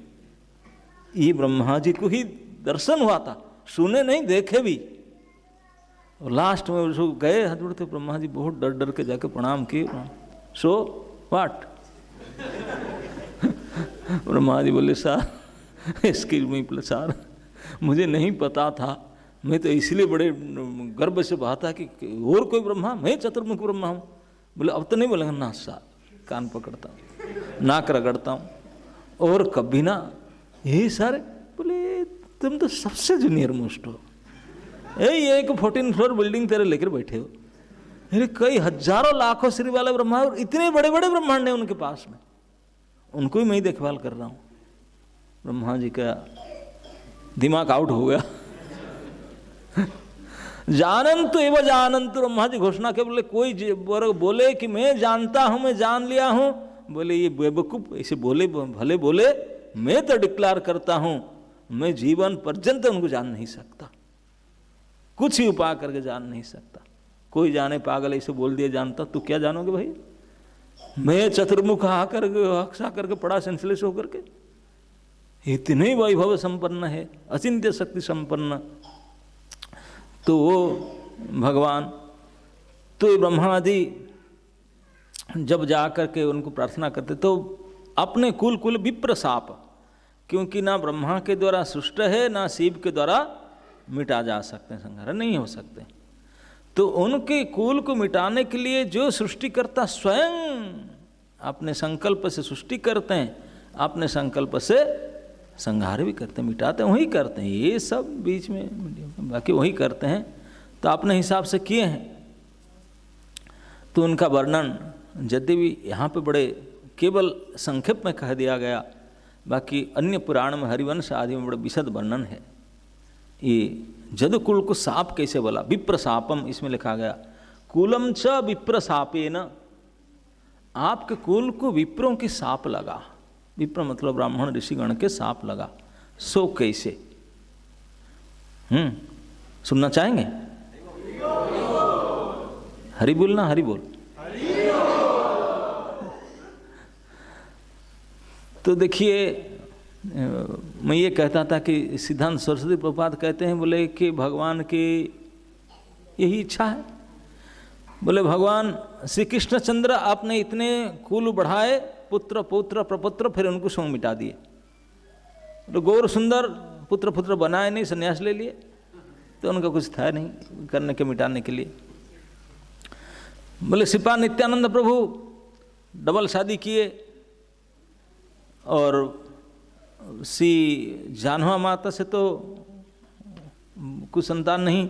ये ब्रह्मा जी को ही दर्शन हुआ था, सुने नहीं देखे भी। और लास्ट में उसको गए हाथ जोड़ते, ब्रह्मा जी बहुत डर डर के जाके प्रणाम किए। So what? ब्रह्मा जी बोले साहब इसकी में प्रचार मुझे नहीं पता था, मैं तो इसलिए बड़े गर्व से बाता कि और कोई ब्रह्मा, मैं चतुर्मुख ब्रह्मा हूँ। बोले अब तो नहीं बोलेंगे ना, साहब कान पकड़ता हूँ, नाक रगड़ता हूँ, और कभी ना यही सर। बोले तुम तो सबसे जूनियर मोस्ट हो, ये एक 14 फ्लोर बिल्डिंग तेरे लेकर बैठे हो। अरे कई हजारों लाखों श्री वाले ब्रह्मा और इतने बड़े बड़े ब्रह्मांड हैं उनके पास में, उनको ही मैं ही देखभाल कर रहा हूँ। ब्रह्मा जी का दिमाग आउट हो गया। जानंत एवं जानंत, ब्रह्मा जी घोषणा के बोले कोई बोले कि मैं जानता हूं, मैं जान लिया हूं, बोले ये बेवकूफ ऐसे बोले, भले बोले, मैं तो डिक्लेयर करता हूं मैं जीवन पर्यंत उनको जान नहीं सकता, कुछ ही उपाय करके जान नहीं सकता। कोई जाने पागल ऐसे बोल दिया जानता, तो क्या जानोगे भाई? मैं चतुर्मुख आकर करके पड़ा सेंसलेस होकर के, इतने वैभव संपन्न है, अचिंत्य शक्ति संपन्न। तो वो भगवान, तो ब्रह्मा आदि जब जा करके उनको प्रार्थना करते तो अपने कुल विप्र साप, क्योंकि ना ब्रह्मा के द्वारा सृष्ट है ना शिव के द्वारा मिटा जा सकते हैं, संहार नहीं हो सकते। तो उनके कुल को मिटाने के लिए जो सृष्टिकर्ता स्वयं अपने संकल्प से सृष्टि करते हैं, अपने संकल्प से संहार भी करते हैं, मिटाते हैं, वही करते हैं, ये सब बीच में बाकी वही करते हैं। तो अपने हिसाब से किए हैं। तो उनका वर्णन यद्यपि यहाँ पे बड़े केवल संक्षेप में कह दिया गया, बाकी अन्य पुराण में हरिवंश आदि में बड़े विशद वर्णन है। ये जदकुल को साप कैसे बोला, विप्र सापम इसमें लिखा गया, कुलम च विप्र सापेन, आपके कुल को विप्रों की साप लगा। विप्र मतलब ब्राह्मण ऋषिगण के साप लगा। सो कैसे? सुनना चाहेंगे? हरि बोल ना, हरि बोल। तो देखिए, मैं ये कहता था कि सिद्धांत सरस्वती प्रभुपाद कहते हैं, बोले कि भगवान की यही इच्छा है। बोले भगवान श्री कृष्णचंद्र आपने इतने कुल बढ़ाए, पुत्र पुत्र प्रपुत्र, फिर उनको स्वयं मिटा दिए। तो गौर सुंदर पुत्र पुत्र बनाए नहीं, संन्यास ले लिए, तो उनका कुछ था नहीं करने के मिटाने के लिए। बोले श्रीपाद नित्यानंद प्रभु डबल शादी किए, और श्री जानवा माता से तो कुछ संतान नहीं,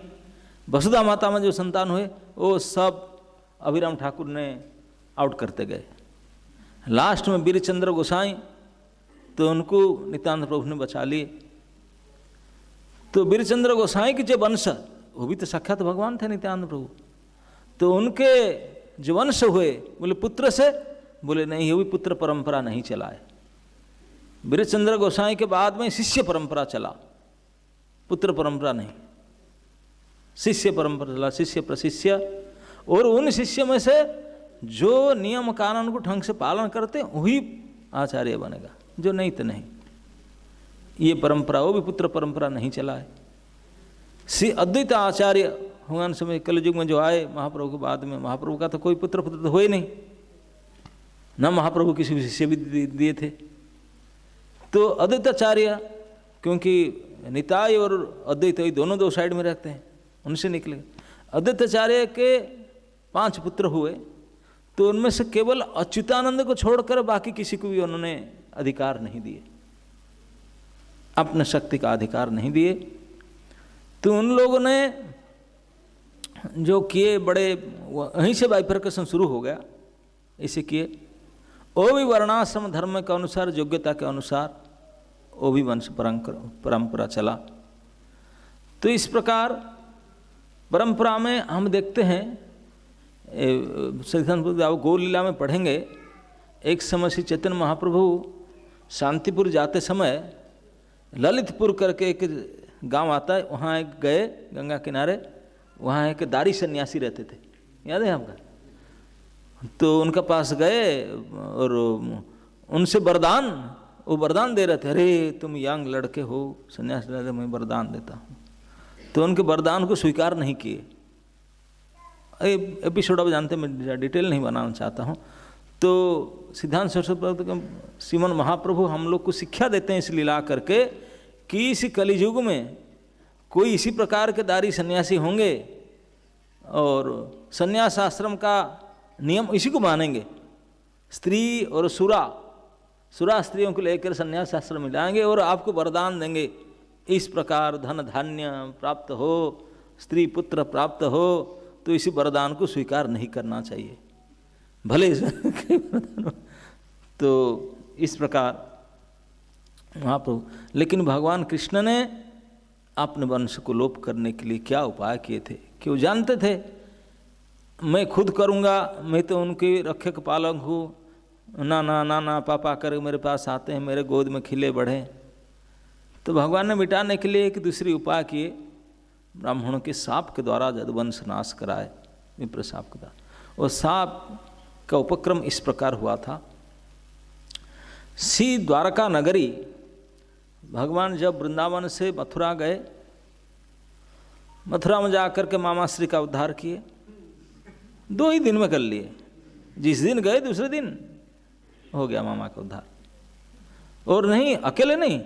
वसुधा माता में जो संतान हुए वो सब अभिराम ठाकुर ने आउट करते गए। लास्ट में वीरचंद्र गोसाई, तो उनको नित्यानंद प्रभु ने बचा लिए। तो वीरचंद्र गोसाई के जो वंश, वो भी तो साक्षात भगवान थे नित्यानंद प्रभु। तो उनके जो वंश हुए, बोले पुत्र से, बोले नहीं, वो भी पुत्र परंपरा नहीं चला है। वीरचंद्र गोसाई के बाद में शिष्य परंपरा चला, पुत्र परंपरा नहीं, शिष्य परंपरा चला, शिष्य प्रशिष्य। और उन शिष्य में से जो नियम कानून को ढंग से पालन करते वही आचार्य बनेगा, जो नहीं तो नहीं। ये परंपरा, वो भी पुत्र परंपरा नहीं चला है। श्री अद्वैत आचार्य भगवान समय कलयुग में जो आए महाप्रभु के बाद में, महाप्रभु का तो कोई पुत्र पुत्र तो हुए नहीं, न महाप्रभु किसी भी शिष्य भी दिए थे। तो अद्वैताचार्य, क्योंकि निताय और अद्वैत दोनों दो साइड में रहते हैं, उनसे निकले। अद्वैताचार्य के 5 पुत्र हुए, तो उनमें से केवल अच्युतानंद को छोड़कर बाकी किसी को भी उन्होंने अधिकार नहीं दिए, अपने शक्ति का अधिकार नहीं दिए। तो उन लोगों ने जो किए, बड़े वहीं से बाइफरकेशन शुरू हो गया, ऐसे किए। वो भी वर्णाश्रम धर्म के अनुसार, योग्यता के अनुसार वो भी वंश परंपरा चला। तो इस प्रकार परंपरा में हम देखते हैं, आप गौर लीला में पढ़ेंगे, एक समय श्री चैतन्य महाप्रभु शांतिपुर जाते समय ललितपुर करके एक गांव आता है, वहाँ एक गए गंगा किनारे, वहाँ एक दारी सन्यासी रहते थे, याद है आपका? तो उनके पास गए और उनसे वो वरदान दे रहे थे, अरे तुम यंग लड़के हो, सन्यास ले रहे, मैं वरदान देता हूँ। तो उनके वरदान को स्वीकार नहीं किए। एपिसोड अब जानते, मैं डिटेल नहीं बनाना चाहता हूँ। तो सिद्धांत सरस्वती श्रीमन महाप्रभु हम लोग को शिक्षा देते हैं इस लीला करके कि इस कलियुग में कोई इसी प्रकार के दारी सन्यासी होंगे और सन्यास आश्रम का नियम इसी को मानेंगे। स्त्री और सुरा स्त्रियों को लेकर सन्यास आश्रम में लाएंगे और आपको वरदान देंगे, इस प्रकार धन धान्य प्राप्त हो, स्त्री पुत्र प्राप्त हो, तो इसी वरदान को स्वीकार नहीं करना चाहिए भले तो इस प्रकार महाप्रभु। लेकिन भगवान कृष्ण ने अपने वंश को लोप करने के लिए क्या उपाय किए थे कि वो जानते थे मैं खुद करूँगा, मैं तो उनके रक्षक पालक हूँ, ना ना ना ना पापा कर मेरे पास आते हैं, मेरे गोद में खिले बढ़े। तो भगवान ने मिटाने के लिए एक दूसरी उपाय किए, ब्राह्मणों के सांप के द्वारा जदवंश नाश कराए, विप्र सांप के द्वारा। और सांप का उपक्रम इस प्रकार हुआ था। श्री द्वारका नगरी, भगवान जब वृंदावन से मथुरा गए, मथुरा में जाकर के मामा श्री का उद्धार किए, 2 ही दिन में कर लिए। जिस दिन गए दूसरे दिन हो गया मामा का उद्धार। और नहीं अकेले नहीं,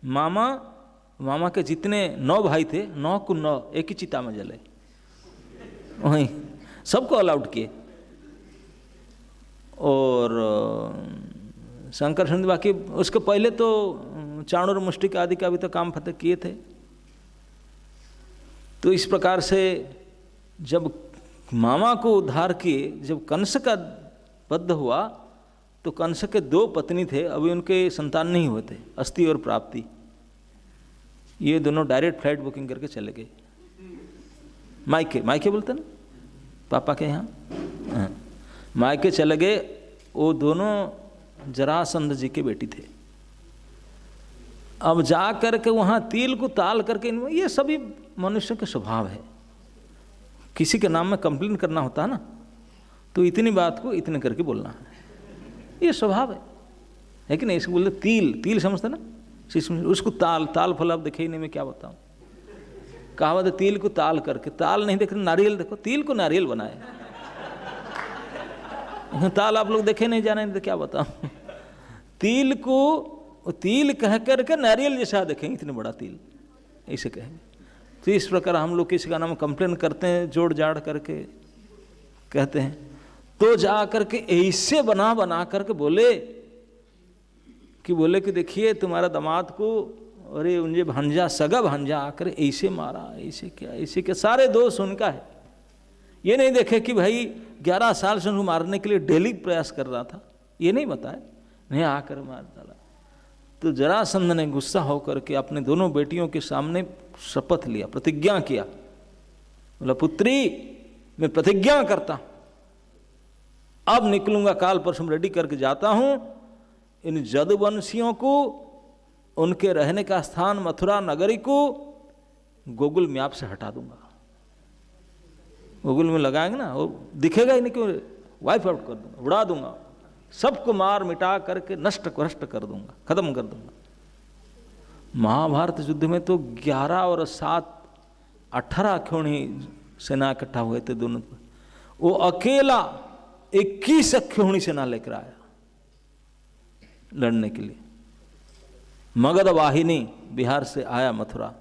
मामा के जितने 9 भाई थे, 9 को 9 एक ही चिता में जले, वहीं सबको अलाउड किए। और शंकर बाकी उसके पहले तो चाणूर मुष्टिक आदि का भी तो काम फतेह किए थे। तो इस प्रकार से जब मामा को उद्धार किए, जब कंस का वध हुआ तो कंस के 2 पत्नी थे, अभी उनके संतान नहीं हुए थे, अस्थि और प्राप्ति। ये दोनों डायरेक्ट फ्लाइट बुकिंग करके चले गए मायके बोलते ना पापा के यहाँ, मायके चले गए। वो दोनों जरासंध जी के बेटी थे। अब जा करके वहाँ तिल को ताल करके, ये सभी मनुष्य के स्वभाव है, किसी के नाम में कंप्लेन करना होता है ना, तो इतनी बात को इतने करके बोलना है, ये स्वभाव है कि नहीं। इसको बोलते तिल समझते ना, उसको ताल फल। अब देखे ही नहीं, मैं क्या बताऊँ, कहावत है तिल को ताल करके, ताल नहीं देख रहे नारियल देखो, तिल को नारियल बनाए। ताल आप लोग देखे नहीं जाने तो क्या बताऊँ। तिल कह करके नारियल जैसा देखेंगे, इतने बड़ा तिल ऐसे कहेंगे। तो इस प्रकार हम लोग किसी का नाम कंप्लेन करते हैं, जोड़ जाड़ करके कहते हैं, तो जा करके ऐसे बना करके बोले कि देखिए तुम्हारा दामाद को, अरे उनके भांजा सगा भांजा आकर ऐसे मारा, ऐसे क्या सारे दोष उनका है। ये नहीं देखे कि भाई 11 साल से उनको मारने के लिए डेली प्रयास कर रहा था, ये नहीं बताया, नहीं आकर मार डाला। तो जरासंध ने गुस्सा होकर के अपने दोनों बेटियों के सामने शपथ लिया, प्रतिज्ञा किया, बोला पुत्री मैं प्रतिज्ञा करता, अब निकलूंगा, काल परसों रेडी करके जाता हूं, इन जदुवंशियों को, उनके रहने का स्थान मथुरा नगरी को गूगल मैप से हटा दूंगा। गूगल में लगाएंगे ना, वो दिखेगा ही नहीं, क्यों वाइप आउट कर दूंगा, उड़ा दूंगा, सबको मार मिटा करके नष्ट कर दूंगा, खत्म कर दूंगा। महाभारत युद्ध में तो 11 और 7 18 अक्षौणी सेना इकट्ठा हुए थे दोनों, वो अकेला 21 अक्षौणी सेना लेकर आया लड़ने के लिए। मगध वाहिनी बिहार से आया मथुरा,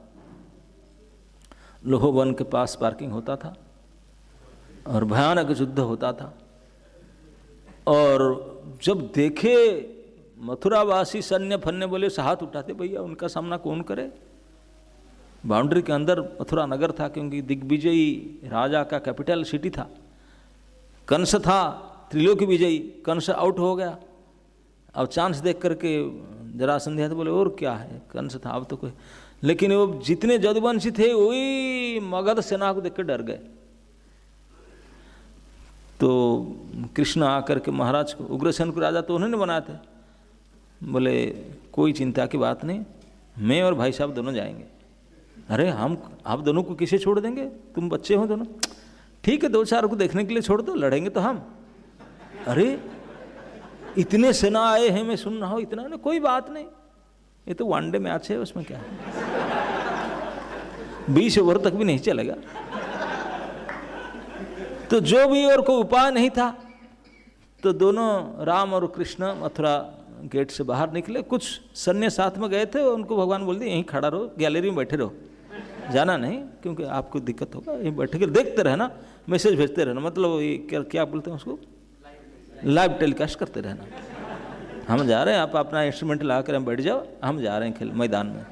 लोहोवन के पास पार्किंग होता था और भयानक युद्ध होता था। और जब देखे मथुरावासी सैन्य फन्ने बोले, हाथ उठाते, भैया उनका सामना कौन करे। बाउंड्री के अंदर मथुरा नगर था, क्योंकि दिग्विजयी राजा का कैपिटल सिटी था। कंस था त्रिलोकी विजयी, कंस आउट हो गया। अब चांस देख करके जरासंध तो बोले और क्या है, कंस था अब तो कोई, लेकिन वो जितने जदुवंशी थे वही मगध सेना को देख कर डर गए। तो कृष्ण आकर के महाराज को, उग्रसेन को राजा तो उन्होंने बनाए थे, बोले कोई चिंता की बात नहीं, मैं और भाई साहब दोनों जाएंगे। अरे हम आप दोनों को किसे छोड़ देंगे, तुम बच्चे हो दोनों, ठीक है 2-4 को देखने के लिए छोड़ दो, लड़ेंगे तो हम। अरे इतने सेना आए हैं, मैं सुन रहा हूँ इतना, नहीं कोई बात नहीं, ये तो वनडे मैच है, उसमें क्या है, 20 ओवर तक भी नहीं चलेगा। तो जो भी और कोई उपाय नहीं था तो दोनों राम और कृष्ण मथुरा गेट से बाहर निकले। कुछ सैन्य साथ में गए थे, उनको भगवान बोल दिए यहीं खड़ा रहो, गैलरी में बैठे रहो, जाना नहीं, क्योंकि आपको दिक्कत होगा, यहीं बैठे के देखते रहना, मैसेज भेजते रहना, मतलब ये क्या बोलते हैं उसको, लाइव टेलीकास्ट करते रहना। हम जा रहे हैं, आप अपना इंस्ट्रूमेंट ला कर हम बैठ जाओ, हम जा रहे हैं खेल मैदान में।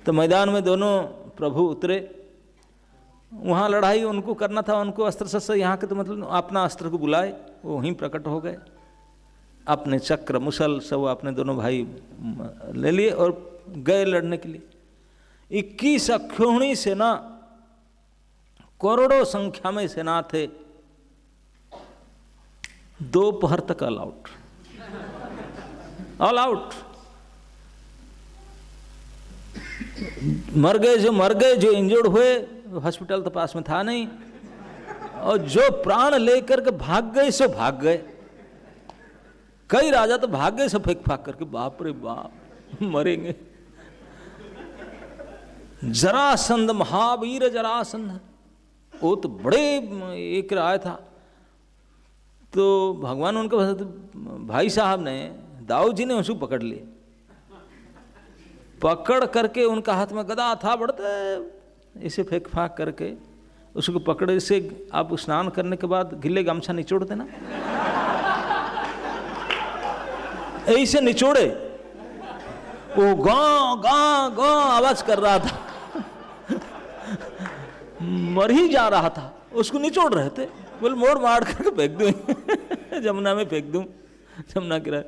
तो मैदान में दोनों प्रभु उतरे, वहाँ लड़ाई उनको करना था, उनको अस्त्र शस्त्र यहाँ के तो मतलब अपना अस्त्र को बुलाए, वो वहीं प्रकट हो गए, अपने चक्र मुसल सब अपने दोनों भाई ले लिए और गए लड़ने के लिए। 21 अक्षौहिणी सेना, करोड़ों संख्या में सेना थे, दोपहर तक ऑल आउट, ऑल आउट। मर गए जो इंजर्ड हुए, हॉस्पिटल तो पास में था नहीं, और जो प्राण लेकर के भाग गए सो भाग गए। कई राजा तो भाग गए सब फेंक फाक करके, बाप रे बाप मरेंगे। जरासंध, महावीर जरासंध, वो तो बड़े एक आया था, तो भगवान उनका भाई साहब ने, दाऊद जी ने उसको पकड़ लिए, पकड़ करके उनका हाथ में गदा था, बढ़ते इसे फेंक फाक करके उसको पकड़े से। आप स्नान करने के बाद गिले गमछा निचोड़ देना, ऐसे निचोड़े, वो गां गां गां आवाज कर रहा था, मर ही जा रहा था, उसको निचोड़ रहे थे। बोल मोड़ मार करके फेंक दूं जमुना में फेंक दूं, जमुना गिरा।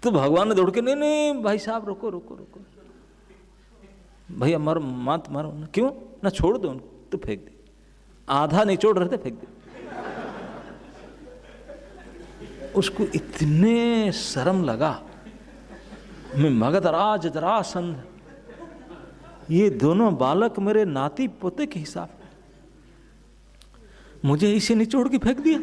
तो भगवान ने दौड़ के, नहीं भाई साहब रुको रुको रुको, भैया मर मत मारो, क्यों ना, छोड़ दो उनको, तो फेंक दे। आधा निचोड़ रहे थे, फेंक दे। उसको इतने शर्म लगा, मैं मगधराज जरासंध, ये दोनों बालक मेरे नाती पोते के हिसाब, मुझे इसे निचोड़ के फेंक दिया।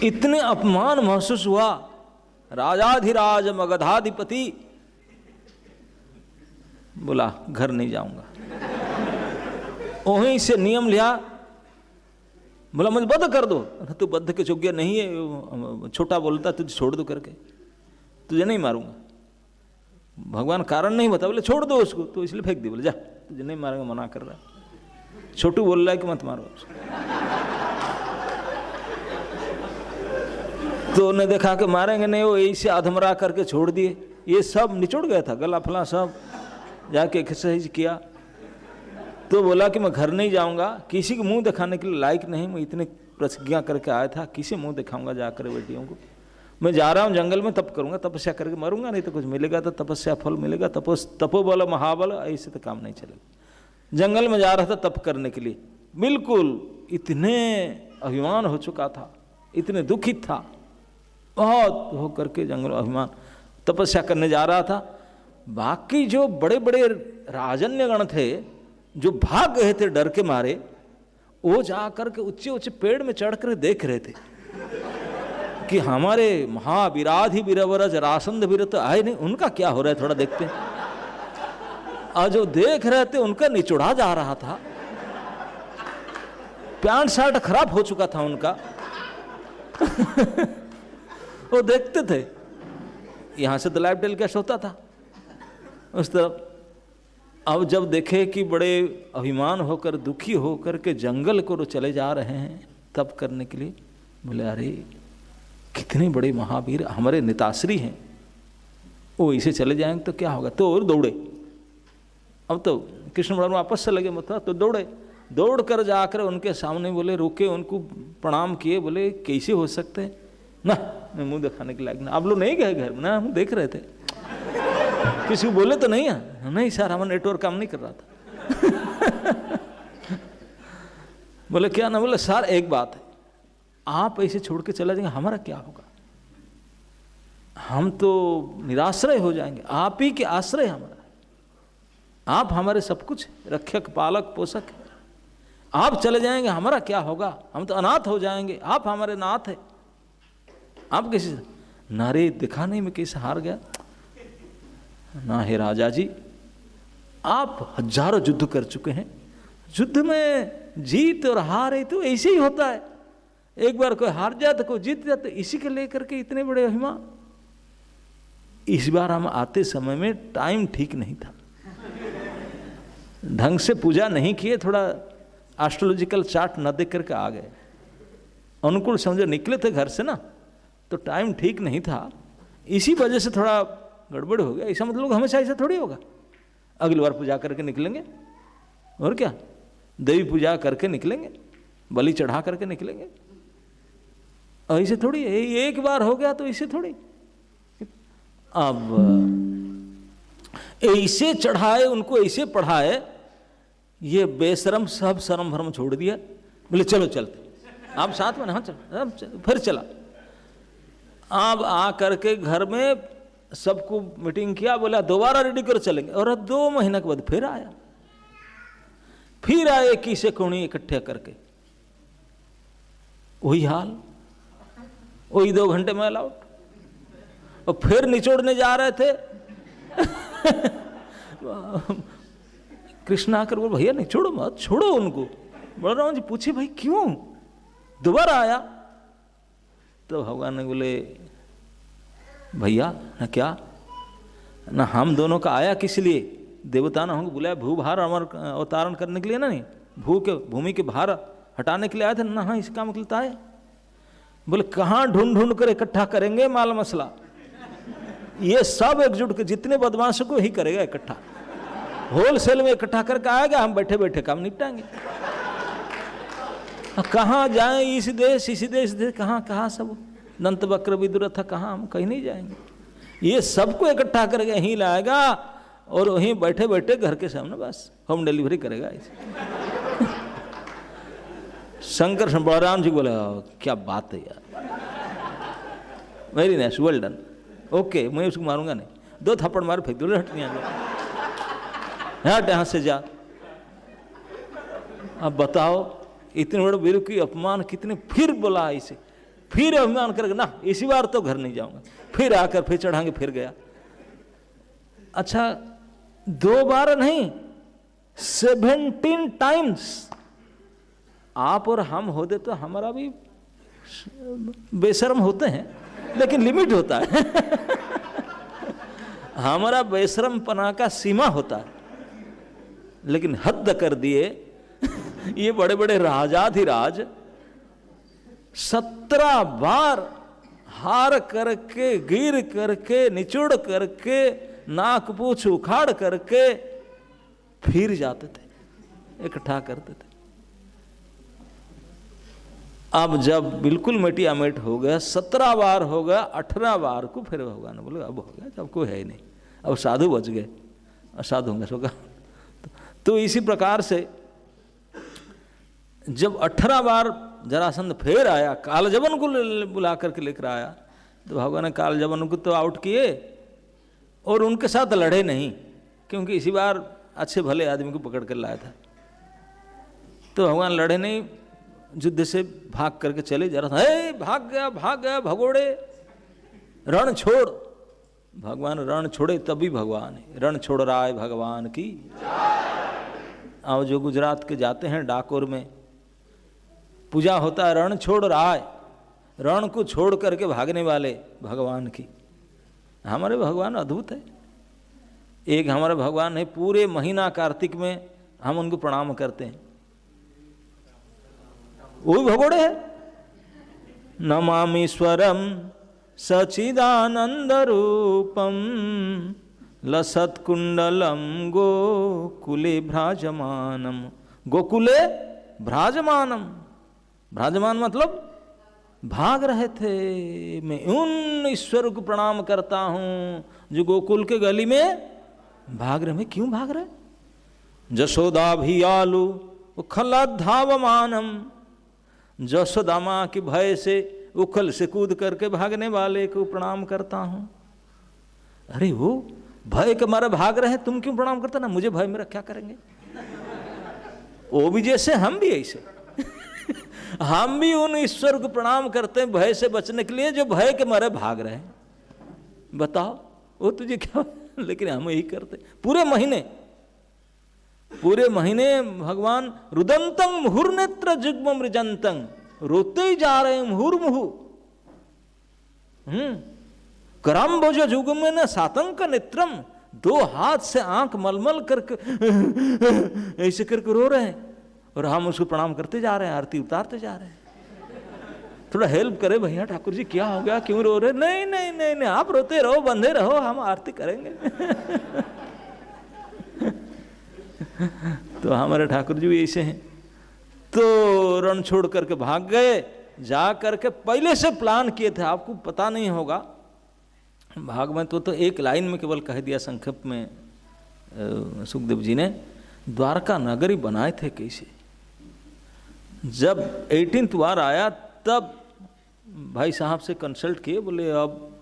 इतने अपमान महसूस हुआ। राजाधिराज मगधाधिपति बोला घर नहीं जाऊंगा, वहीं से नियम लिया, बोला मुझे बद्ध कर दो। तू बद्ध के योग्य नहीं है, छोटा बोलता तुझे छोड़ दो करके, तुझे नहीं मारूंगा। भगवान कारण नहीं बता, बोले छोड़ दो उसको, तो इसलिए फेंक दी, बोले जा तुझे नहीं मारेंगे, मना कर रहा है। छोटू बोल रहा है कि मत मारो उसको। तो उन्हें देखा कि मारेंगे नहीं, वो ऐसे अधमरा करके छोड़ दिए। ये सब निचोड़ गया था, गला फला सब जाके एक्सरसाइज किया। तो बोला कि मैं घर नहीं जाऊंगा, किसी को मुंह दिखाने के लिए लायक नहीं, मैं इतने प्रतिज्ञा करके आया था, किसे मुंह दिखाऊंगा जाकर बेटियों को। मैं जा रहा हूँ जंगल में, तप करूंगा, तपस्या करके मरूंगा, नहीं तो कुछ मिलेगा तो तपस्या फल मिलेगा। तपोबल महाबल, ऐसे तो काम नहीं चलेगा। जंगल में जा रहा था तप करने के लिए, बिल्कुल इतने अभिमान हो चुका था, इतने दुखित था, बहुत हो करके जंगल अभिमान, तपस्या करने जा रहा था। बाकी जो बड़े बड़े राजन्यगण थे जो भाग गए थे डर के मारे, वो जाकर के ऊंचे ऊंचे पेड़ में चढ़ कर देख रहे थे कि हमारे महावीराधि वीरवर जरासंध वीर तो आए नहीं, उनका क्या हो रहा है, थोड़ा देखते हैं। और जो देख रहे थे उनका निचोड़ा जा रहा था, पैंट शर्ट खराब हो चुका था उनका वो देखते थे, यहां से तो लाइव टेलीकास्ट होता था उस तरफ। अब जब देखे कि बड़े अभिमान होकर दुखी होकर के जंगल को चले जा रहे हैं तप करने के लिए, बोले अरे कितने बड़े महावीर हमारे नेताश्री हैं, वो इसे चले जाएंगे तो क्या होगा। तो और दौड़े। अब तो कृष्ण बलराम वापस से लगे मथुरा, तो दौड़े, दौड़ कर जाकर उनके सामने बोले, रोके, उनको प्रणाम किए, बोले कैसे हो सकते हैं ना, मैं मुंह दिखाने के लायक ना। आप लोग नहीं गए घर में ना, हम देख रहे थे, किसी को बोले तो नहीं है, नहीं सर हमारा नेटवर्क काम नहीं कर रहा था बोले क्या ना, बोले सर एक बात है, आप ऐसे छोड़ के चला जाएंगे, हमारा क्या होगा, हम तो निराश्रय हो जाएंगे, आप ही के आश्रय हमारा, आप हमारे सब कुछ रक्षक पालक पोषक है, आप चले जाएंगे हमारा क्या होगा, हम तो अनाथ हो जाएंगे, आप हमारे नाथ है, आप कैसे। नारे दिखाने में कैसे हार गया ना। हे राजा जी, आप हजारों युद्ध कर चुके हैं, युद्ध में जीत और हार है तो ऐसे ही होता है, एक बार कोई हार जाए तो कोई जीत जाते, इसी के लेकर के इतने बड़े महिमा। इस बार हम आते समय में टाइम ठीक नहीं था, ढंग से पूजा नहीं किए, थोड़ा एस्ट्रोलॉजिकल चार्ट न देख करके आ गए, अनुकूल समझो निकले थे घर से ना, तो टाइम ठीक नहीं था, इसी वजह से थोड़ा गड़बड़ हो गया। ऐसा मतलब हमेशा ऐसा थोड़ी होगा, अगली बार पूजा करके निकलेंगे, और क्या देवी पूजा करके निकलेंगे, बलि चढ़ा करके निकलेंगे, ऐसे थोड़ी है, एक बार हो गया तो ऐसे थोड़ी। अब ऐसे चढ़ाए उनको, ऐसे पढ़ाए, ये बेशरम सब शर्म भरम छोड़ दिया, बोले चलो चलते, आप साथ में, हाँ चल, फिर चला। अब आ करके घर में सबको मीटिंग किया, बोला दोबारा रेडी कर चलेंगे, और 2 महीने के बाद फिर आया, फिर आए 21 कोणी इकट्ठे करके, वही हाल, वही 2 घंटे में अलाउट, और फिर निचोड़ने जा रहे थे कृष्ण आकर बोल भैया निचोड़ो मत, छोड़ो उनको। बलराम जी पूछे भाई क्यों दोबारा आया, तो भगवान ने बोले भैया ना क्या ना, हम दोनों का आया किस लिए, देवता ने हमको बुलाया भूभार अमर अवतारण करने के लिए ना, नहीं भूमि के भार हटाने के लिए आए थे ना, हाँ इस काम के लिए आए। बोले कहाँ ढूंढ ढूंढ कर इकट्ठा करेंगे माल मसला, ये सब एकजुट के जितने बदमाशों को ही करेगा इकट्ठा, होलसेल में इकट्ठा करके आएगा, हम बैठे बैठे काम निपटाएंगे। कहाँ जाएं, इस देश इसी देश कहाँ कहाँ सब दंत वक्र विदुर था, कहाँ हम कहीं नहीं जाएंगे, ये सबको इकट्ठा करके यहीं लाएगा और वहीं बैठे बैठे घर के सामने बस होम डिलीवरी करेगा इसे। शंकर बलराम जी बोले क्या बात है यार, very nice, well done, okay, मैं उसको मारूंगा नहीं, 2 थप्पड़ मार फेंक दो, हट नहीं हट यहाँ से जा। अब बताओ इतने बड़े वीर की अपमान कितने, फिर बोला इसे, फिर अभिमान करके ना इसी बार तो घर नहीं जाऊंगा, फिर आकर फिर चढ़ाएंगे, फिर गया। अच्छा 2 बार नहीं 17 टाइम्स, आप और हम होते तो हमारा भी बेशर्म होते हैं, लेकिन लिमिट होता है हमारा बेशरमपना का सीमा होता है, लेकिन हद कर दिए ये बड़े बड़े राजाधिराज 17 बार हार करके, गिर करके, निचोड़ करके, नाक पूछ उखाड़ करके फिर जाते थे, इकट्ठा करते थे। अब जब बिल्कुल मेटियामेट हो गया, 17 बार हो गया, 18 बार को फिर भगवान बोले अब हो गया, अब कोई है ही नहीं, अब साधु बच गए, असाधु होंगे सो का। तो इसी प्रकार से जब 18 बार जरासंध फिर आया, कालजवन को बुला करके लेकर आया, तो भगवान ने कालजवन को तो आउट किए और उनके साथ लड़े नहीं, क्योंकि इसी बार अच्छे भले आदमी को पकड़ कर लाया था। तो भगवान लड़े नहीं, युद्ध से भाग करके चले, जरा भाग गया भगोड़े, रण छोड़। भगवान रण छोड़े तभी भगवान है, रण छोड़ रहा है भगवान की। आओ जो गुजरात के जाते हैं डाकोर में पूजा होता है, रण छोड़ रहा है, रण को छोड़ करके भागने वाले भगवान की। हमारे भगवान अद्भुत है। एक हमारे भगवान है, पूरे महीना कार्तिक में हम उनको प्रणाम करते हैं, वो भी भगोड़े है। नमामीश्वरम सचिदानंद रूपम लसत्कुंडलम गोकुले भ्राजमानम। गोकुले भ्राजमानम, भ्राजमान मतलब भाग रहे थे। मैं उन ईश्वर को प्रणाम करता हूं जो गोकुल के गली में भाग रहे। मैं क्यों भाग रहे? जशोदा भी आलू उखल धावमानम, जशोदा मां की भय से उखल से कूद करके भागने वाले को प्रणाम करता हूं। अरे वो भय के मारे भाग रहे हैं, तुम क्यों प्रणाम करते ना? मुझे भय मेरा क्या करेंगे? वो भी जैसे हम भी ऐसे हम भी उन ईश्वर को प्रणाम करते हैं भय से बचने के लिए जो भय के मारे भाग रहे हैं। बताओ वो तुझे क्या लेकिन हम यही करते पूरे महीने। पूरे महीने भगवान रुदंतं मुहुर्नेत्र जुग्म मृजंतं, रोते ही जा रहे हैं मुहुर्मुहु। कराम्बोज जुग्म न सातंक नेत्रम, 2 हाथ से आंख मलमल करके ऐसे करके रो रहे हैं, और हम उसको प्रणाम करते जा रहे हैं, आरती उतारते जा रहे हैं। थोड़ा हेल्प करे भैया, ठाकुर जी क्या हो गया, क्यों रो रहे? नहीं नहीं नहीं नहीं, आप रोते रहो, बंधे रहो, हम आरती करेंगे। तो हमारे ठाकुर जी भी ऐसे हैं। तो रण छोड़ करके भाग गए, जा करके पहले से प्लान किए थे, आपको पता नहीं होगा भागवत तो एक लाइन में केवल कह दिया संक्षेप में सुखदेव जी ने। द्वारका नगरी बनाए थे कैसे? जब 18th वार आया तब भाई साहब से कंसल्ट किए, बोले अब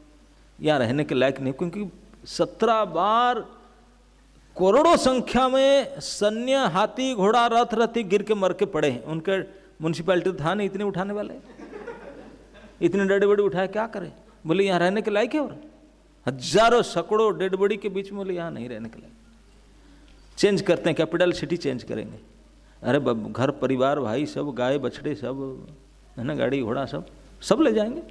यहाँ रहने के लायक नहीं, क्योंकि 17 बार करोड़ों संख्या में सैन्य, हाथी घोड़ा रथ रथी गिर के मर के पड़े हैं। उनके म्यूनसिपैलिटी था नहीं इतने उठाने वाले, इतने डेड बॉडी उठाए क्या करें? बोले यहाँ रहने के लायक है? और हजारों सैकड़ों डेड बॉडी के बीच में बोले यहाँ नहीं रहने के लायक, चेंज करते हैं, कैपिटल सिटी चेंज करेंगे। अरे घर परिवार भाई सब, गाय बछड़े सब है ना, गाड़ी घोड़ा सब ले जाएंगे।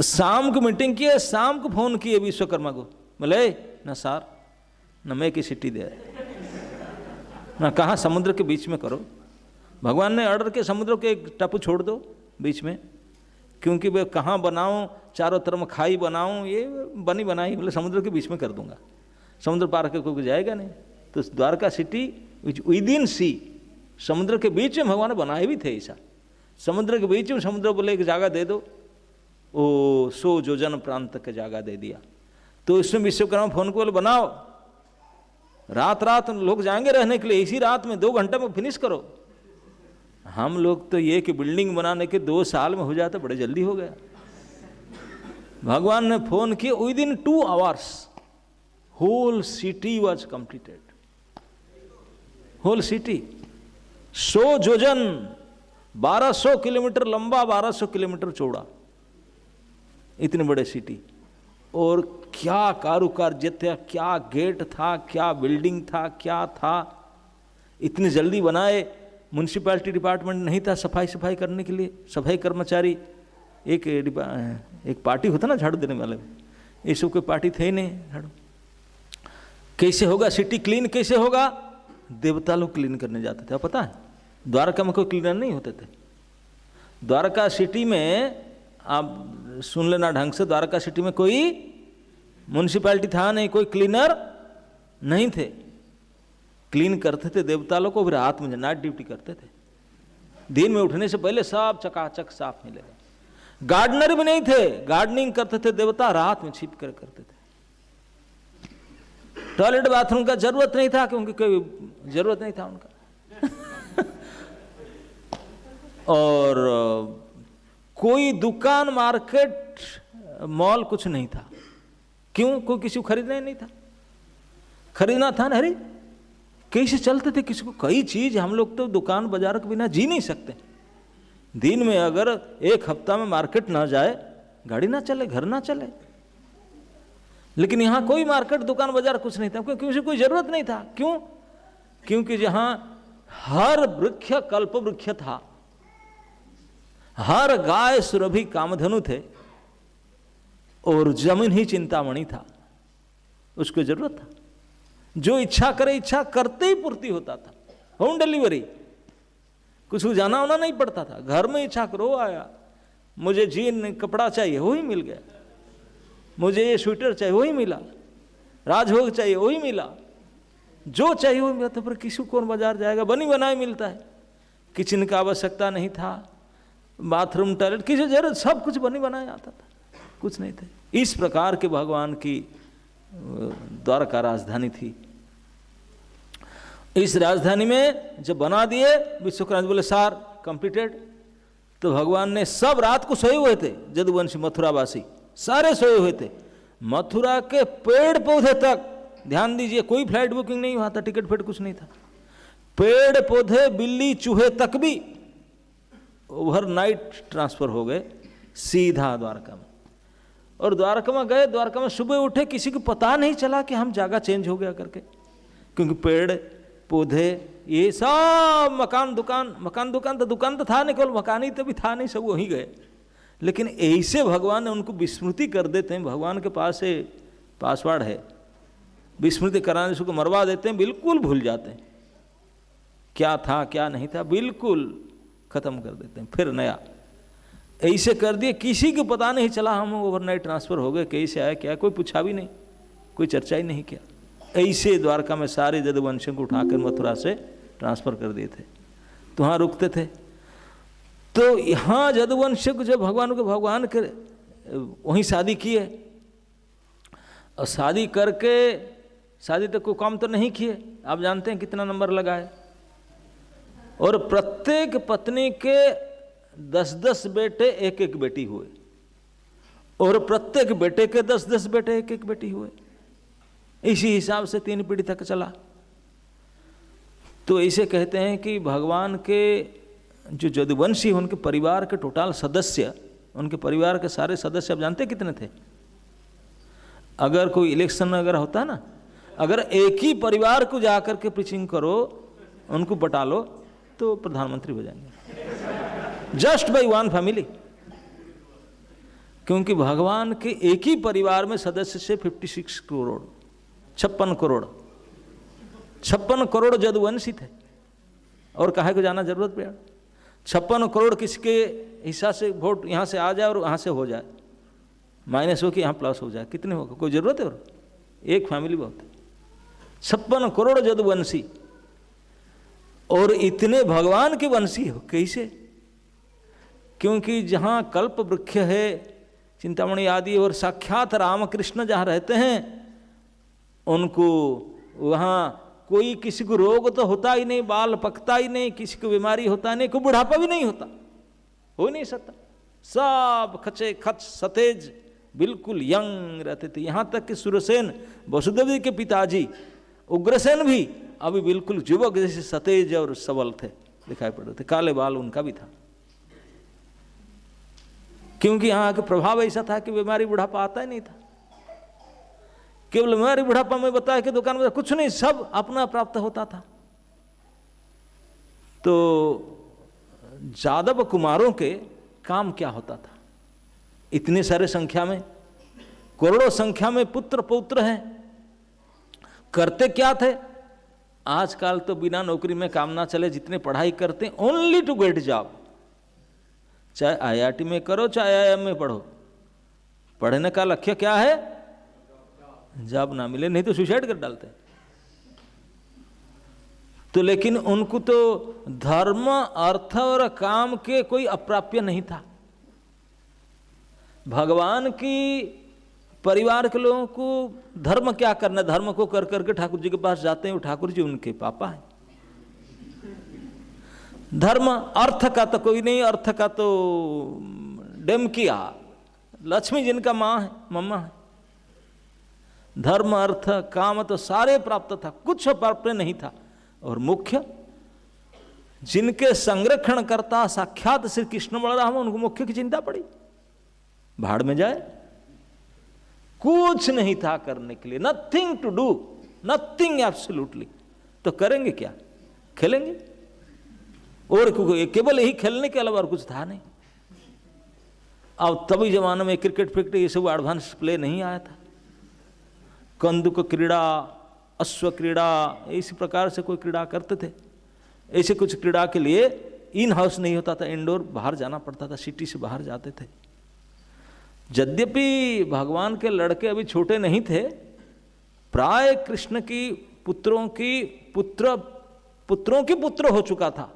शाम को मीटिंग किए, शाम को फोन किए विश्वकर्मा को, बोले ना सार न मैं की सिटी दे, ना कहाँ समुद्र के बीच में करो। भगवान ने ऑर्डर किया समुद्र के एक टापू छोड़ दो बीच में, क्योंकि वे कहाँ बनाऊं, चारों तरफ खाई बनाऊं, ये बनी बनाई, बोले समुद्र के बीच में कर दूंगा, समुद्र पार के कोई जाएगा नहीं। तो द्वारका सिटी विद इन सी, समुद्र के बीच में भगवान ने बनाए भी थे ऐसा, समुद्र के बीच में समुद्र बोले एक जगह दे दो, ओ 100 योजन प्रांत के जगह दे दिया। तो इसमें विश्वकर्मा फोन को बोले बनाओ, रात लोग जाएंगे रहने के लिए, इसी रात में 2 घंटे में फिनिश करो। हम लोग तो ये कि बिल्डिंग बनाने के 2 साल में हो जाता, बड़े जल्दी हो गया। भगवान ने फोन किया, within 2 hours whole city was completed. Whole city 100 योजन, 1200 किलोमीटर लंबा, 1200 किलोमीटर चौड़ा, इतने बड़े सिटी। और क्या कारुकार्य था, क्या गेट था, क्या बिल्डिंग था, क्या था, इतनी जल्दी बनाए। म्यूनसिपैलिटी डिपार्टमेंट नहीं था सफाई करने के लिए, सफाई कर्मचारी एक पार्टी होता ना झाड़ू देने वाले, ये सब कोई पार्टी थे ही नहीं। झाड़ू कैसे होगा, सिटी क्लीन कैसे होगा? देवता लोग क्लीन करने जाते थे। अब पता है द्वारका में कोई क्लीनर नहीं होते थे। द्वारका सिटी में आप सुन लेना ढंग से, द्वारका सिटी में कोई म्यूनसिपैलिटी था नहीं, कोई क्लीनर नहीं थे। क्लीन करते थे देवता लोग को, फिर रात में नाइट ड्यूटी करते थे। दिन में उठने से पहले सब चकाचक साफ मिलेगा। गार्डनर भी नहीं थे, गार्डनिंग करते थे देवता, रात में छिप कर करते थे। टॉयलेट बाथरूम का जरूरत नहीं था, क्योंकि कोई जरूरत नहीं था उनका। और कोई दुकान, मार्केट, मॉल कुछ नहीं था। क्यों? कोई किसी को खरीदना ही नहीं था। खरीदना था ना, अरे कैसे चलते थे किसी को कई चीज। हम लोग तो दुकान बाजार के बिना जी नहीं सकते। दिन में अगर 1 हफ्ता में मार्केट ना जाए, गाड़ी ना चले, घर ना चले। लेकिन यहाँ कोई मार्केट, दुकान बाजार कुछ नहीं था, क्योंकि उसे कोई जरूरत नहीं था। क्यों? क्योंकि जहाँ हर वृक्ष कल्प वृक्ष था, हर गाय सुरभि कामधेनु थे, और जमीन ही चिंतामणि था, उसको जरूरत था। जो इच्छा करे, इच्छा करते ही पूर्ति होता था। होम डिलीवरी, कुछ जाना होना नहीं पड़ता था। घर में इच्छा करो, आया। मुझे जीन कपड़ा चाहिए, वही मिल गया। मुझे ये स्वेटर चाहिए, वही मिला। राजभोग चाहिए, वही मिला। जो चाहिए वही मिला। तो पर किसी कौन बाजार जाएगा? बनी बनाई मिलता है। किचन का आवश्यकता नहीं था, बाथरूम, टॉयलेट, किसी जरूरत, सब कुछ बनी बनाया आता था, कुछ नहीं थे। इस प्रकार के भगवान की द्वारका राजधानी थी। इस राजधानी में जब बना दिए, विश्वकर्मा बोले सार कंप्लीटेड। तो भगवान ने सब रात को सोए हुए थे, जदुवंशी मथुरावासी सारे सोए हुए थे। मथुरा के पेड़ पौधे तक, ध्यान दीजिए, कोई फ्लाइट बुकिंग नहीं हुआ था, टिकट फिट कुछ नहीं था। पेड़ पौधे, बिल्ली, चूहे तक भी ओवरनाइट ट्रांसफर हो गए सीधा द्वारका में। और द्वारका में गए, द्वारका में सुबह उठे, किसी को पता नहीं चला कि हम जगह चेंज हो गया करके। क्योंकि पेड़ पौधे ये सब मकान दुकान तो था नहीं, केवल मकान ही तो भी था नहीं, सब वहीं गए। लेकिन ऐसे भगवान ने उनको विस्मृति कर देते हैं। भगवान के पास से पासवर्ड है, विस्मृति कराने से उसको मरवा देते हैं, बिल्कुल भूल जाते हैं क्या था क्या नहीं था, बिल्कुल खत्म कर देते हैं। फिर नया ऐसे कर दिए, किसी को पता नहीं चला हम ओवरनाइट ट्रांसफर हो गए, कैसे आया क्या, कोई पूछा भी नहीं, कोई चर्चा ही नहीं किया। ऐसे द्वारका में सारे यदुवंशियों को उठाकर मथुरा से ट्रांसफर कर दिए थे, तो वहाँ रुकते थे। तो यहाँ यदुवंश को जब भगवान के वहीं शादी की है, और शादी करके शादी तक कोई काम तो नहीं किए, आप जानते हैं कितना नंबर लगा है। और प्रत्येक पत्नी के 10-10 बेटे 1-1 बेटी हुए, और प्रत्येक बेटे के 10-10 बेटे 1-1 बेटी हुए। इसी हिसाब से 3 पीढ़ी तक चला। तो ऐसे कहते हैं कि भगवान के जो यदुवंशी उनके परिवार के टोटल सदस्य, उनके परिवार के सारे सदस्य आप जानते कितने थे? अगर कोई इलेक्शन अगर होता है ना, अगर एक ही परिवार को जाकर के प्रीचिंग करो, उनको बटा लो, तो प्रधानमंत्री हो जाएंगे, जस्ट बाई वन फैमिली। क्योंकि भगवान के एक ही परिवार में सदस्य से 56 करोड़ 56 करोड़ यदुवंशी थे। और काहे को जाना जरूरत पड़ा? 56 करोड़ किसके हिस्सा से वोट यहाँ से आ जाए और वहाँ से हो जाए, माइनस हो कि यहाँ प्लस हो जाए, कितने होगा, कोई ज़रूरत है? और एक फैमिली बहुत है, 56 करोड़ यदुवंशी, और इतने भगवान के वंशी हो कैसे? क्योंकि जहाँ कल्प वृक्ष है, चिंतामणि आदि, और साक्षात रामकृष्ण जहाँ रहते हैं, उनको वहाँ कोई किसी को रोग तो होता ही नहीं, बाल पकता ही नहीं, किसी को बीमारी होता नहीं, कोई बुढ़ापा भी नहीं होता, हो नहीं सकता। सब खचे खच सतेज बिल्कुल यंग रहते थे। यहाँ तक कि सुरसेन वसुदेव जी के पिताजी उग्रसेन भी अभी बिल्कुल युवक जैसे सतेज और सबल थे, दिखाई पड़ रहे थे, काले बाल उनका भी था। क्योंकि यहाँ का प्रभाव ऐसा था कि बीमारी बुढ़ापा आता ही नहीं था। केवल बीमारी बुढ़ापा में बताया कि दुकान में कुछ नहीं, सब अपना प्राप्त होता था। तो यादव कुमारों के काम क्या होता था? इतने सारे संख्या में, करोड़ों संख्या में पुत्र पौत्र हैं, करते क्या थे? आजकल तो बिना नौकरी में काम ना चले, जितने पढ़ाई करते हैं ओनली टू गेट जॉब, चाहे आईआईटी में करो चाहे आईआईएम में पढ़ो, पढ़ने का लक्ष्य क्या है? जॉब ना मिले, नहीं तो सुसाइड कर डालते। तो लेकिन उनको तो धर्म अर्थ और काम के कोई अप्राप्य नहीं था। भगवान की परिवार के लोगों को धर्म क्या करना, धर्म को कर करके ठाकुर जी के पास जाते हैं, ठाकुर जी उनके पापा हैं। धर्म अर्थ का तो कोई नहीं, अर्थ का तो डेमकिया, लक्ष्मी जिनका माँ है, मम्मा है। धर्म अर्थ काम तो सारे प्राप्त था, कुछ प्राप्त नहीं था। और मुख्य जिनके संरक्षण करता साक्षात श्री कृष्ण बलराम, उनको मुख्य की चिंता पड़ी, भाड़ में जाए, कुछ नहीं था करने के लिए, nothing to do, nothing absolutely. तो करेंगे क्या? खेलेंगे, और केवल यही खेलने के अलावा और कुछ था नहीं। अब तभी जमाने में क्रिकेट फिक्रेट ये सब एडवांस प्ले नहीं आया था। कंदुक क्रीड़ा, अश्व क्रीड़ा, इसी प्रकार से कोई क्रीड़ा करते थे। ऐसे कुछ क्रीड़ा के लिए इन हाउस नहीं होता था, इंडोर बाहर जाना पड़ता था, सिटी से बाहर जाते थे। यद्यपि भगवान के लड़के अभी छोटे नहीं थे, प्राय कृष्ण की पुत्रों की पुत्र हो चुका था।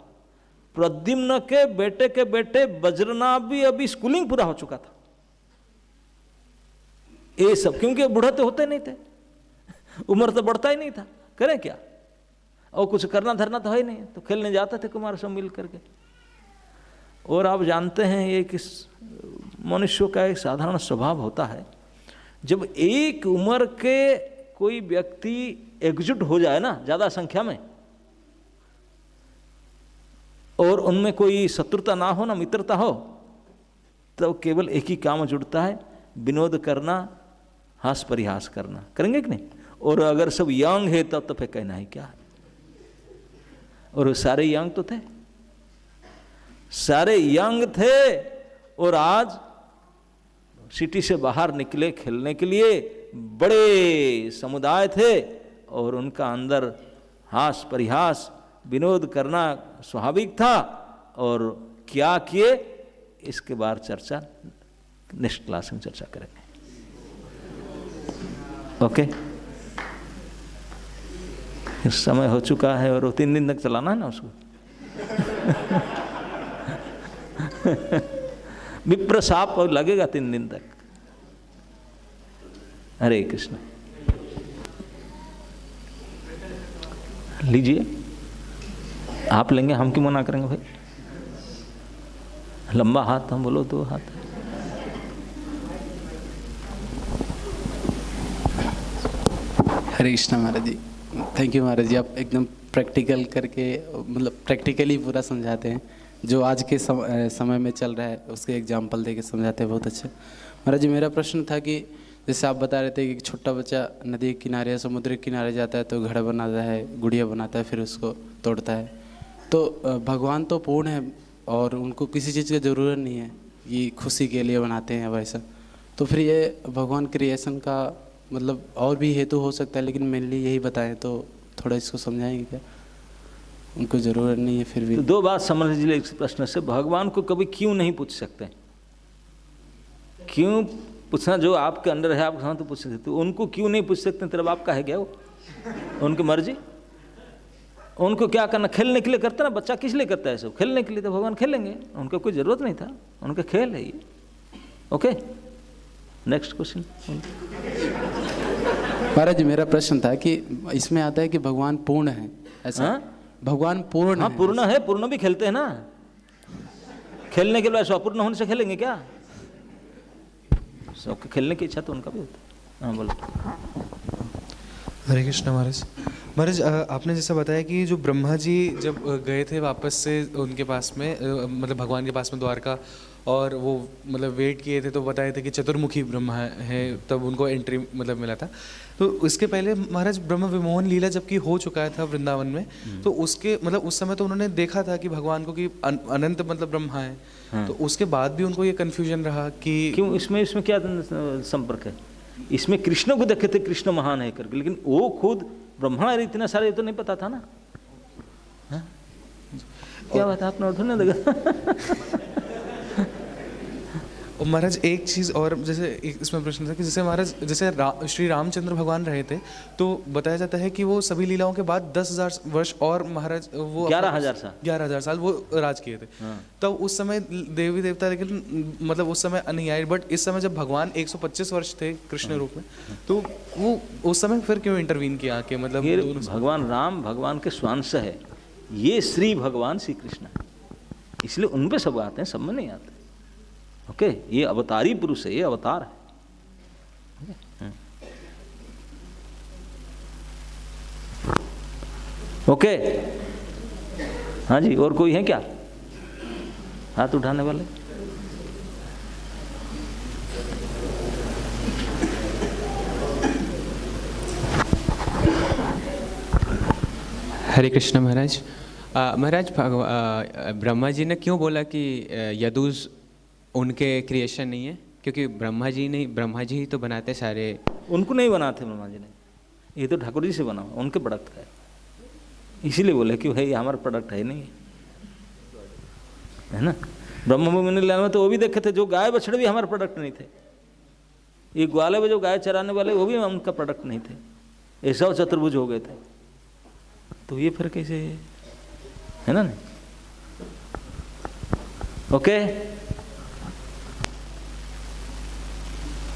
प्रद्युम्न के बेटे वज्रनाभ भी अभी स्कूलिंग पूरा हो चुका था। ये सब क्योंकि बूढ़ा तो होते नहीं थे, उम्र तो बढ़ता ही नहीं था, करें क्या? और कुछ करना धरना तो है ही नहीं, तो खेलने जाते थे कुमार सब मिल करके। और आप जानते हैं ये कि मनुष्य का एक साधारण स्वभाव होता है, जब एक उम्र के कोई व्यक्ति एकजुट हो जाए ना ज़्यादा संख्या में, और उनमें कोई शत्रुता ना हो ना मित्रता हो, तो केवल एक ही काम जुड़ता है, विनोद करना, हास परिहास करना। करेंगे कि नहीं? और अगर सब यंग है तब तो फिर कहना ही क्या है। और सारे यंग तो थे, सारे यंग थे, और आज सिटी से बाहर निकले खेलने के लिए, बड़े समुदाय थे और उनका अंदर हास परिहास विनोद करना स्वाभाविक था। और क्या किए इसके बाद चर्चा नेक्स्ट क्लास में चर्चा करेंगे। ओके, समय हो चुका है और 3 दिन तक चलाना है ना उसको। विप्र साप और लगेगा 3 दिन तक। हरे कृष्ण। लीजिए, आप लेंगे, हम क्यों मना करेंगे भाई। लंबा हाथ, हम बोलो 2 हाथ। हरे कृष्णा महाराज जी, थैंक यू महाराज जी। आप एकदम प्रैक्टिकल करके, मतलब प्रैक्टिकली पूरा समझाते हैं, जो आज के समय में चल रहा है उसके एग्जाम्पल दे के समझाते हैं, बहुत अच्छे। महाराज जी, मेरा प्रश्न था कि जैसे आप बता रहे थे कि छोटा बच्चा नदी के किनारे या समुद्र के किनारे जाता है तो घड़ा बनाता है, गुड़िया बनाता है, फिर उसको तोड़ता है। तो भगवान तो पूर्ण है और उनको किसी चीज़ की ज़रूरत नहीं है, ये खुशी के लिए बनाते हैं वैसा। तो फिर ये भगवान क्रिएशन का मतलब और भी हेतु हो सकता है, लेकिन मेनली यही बताएं तो थोड़ा इसको समझाएंगे क्या। उनको ज़रूरत नहीं है फिर भी। तो 2 बात समझ लीजिए इस प्रश्न से। भगवान को कभी क्यों नहीं पूछ सकते, क्यों पूछना, जो आपके अंदर है आप तो पूछ सकते, तो उनको क्यों नहीं पूछ सकते। तेरा बाप का है क्या वो, उनकी मर्जी। उनको क्या करना, खेलने के लिए करता ना, बच्चा किस लिए करता है सब, खेलने के लिए। तो भगवान खेलेंगे, उनको कोई ज़रूरत नहीं था, उनका खेल है ये। Okay, next question. Maharaj ji, मेरा प्रश्न था कि इसमें आता है कि भगवान पूर्ण है, ऐसा? हाँ? भगवान पूर्ण हाँ, है। पूर्ण है, पूर्ण भी खेलते हैं ना। खेलने के लिए अपूर्ण होने से खेलेंगे क्या। सबके खेलने की इच्छा तो उनका भी होता है। हाँ बोलो। हरे कृष्ण महाराज। महाराज, आपने जैसा बताया कि जो ब्रह्मा जी जब गए थे वापस से उनके पास में, मतलब भगवान के पास में द्वारका, और वो मतलब वेट किए थे तो बताए थे कि चतुर्मुखी ब्रह्मा है, तब उनको एंट्री मतलब मिला था। तो उसके पहले महाराज ब्रह्म विमोहन लीला जबकि हो चुका था वृंदावन में, तो उसके मतलब उस समय तो उन्होंने देखा था कि भगवान को कि अनंत मतलब ब्रह्मा है। हाँ। तो उसके बाद भी उनको ये कन्फ्यूजन रहा कि क्यों, इसमें क्या संपर्क है। इसमें कृष्ण को देखे थे, कृष्ण महान है करके, लेकिन वो खुद ब्रह्मा इतना सारे तो नहीं पता था ना। हाँ? क्या बात है, आपने उठो नहीं लगा। और महाराज एक चीज़ और, जैसे एक इसमें प्रश्न था कि जैसे महाराज जैसे श्री रामचंद्र भगवान रहे थे, तो बताया जाता है कि वो सभी लीलाओं के बाद 10,000 वर्ष और महाराज वो 11,000 साल वो राज किए थे। हाँ। तब उस समय देवी देवता लेकिन मतलब उस समय अनुयायी, बट इस समय जब भगवान 125 वर्ष थे कृष्ण रूप में, तो वो उस समय फिर क्यों इंटरवीन किया कि मतलब भगवान राम भगवान के स्वांश है, ये श्री भगवान श्री कृष्ण, इसलिए उन पे सब आते हैं, सब में नहीं आते। ओके, ये अवतारी पुरुष है, ये अवतार है। ओके, हाँ जी, और कोई है क्या हाथ उठाने वाले। हरे कृष्ण महाराज। महाराज, ब्रह्मा जी ने क्यों बोला कि यदुष उनके क्रिएशन नहीं है, क्योंकि ब्रह्मा जी ही तो बनाते सारे। उनको नहीं बनाते ब्रह्मा जी ने, ये तो ठाकुर जी से बना, उनके प्रोडक्ट है, इसीलिए बोले कि भाई हमारा प्रोडक्ट है नहीं, है ना। ब्रह्म लीला में तो वो भी देखे थे, जो गाय बछड़े भी हमारे प्रोडक्ट नहीं थे। ये ग्वाले में जो गाय चराने वाले वो भी उनका प्रोडक्ट नहीं थे, ऐसा चतुर्भुज हो गए थे। तो ये फिर कैसे है ना। ओके,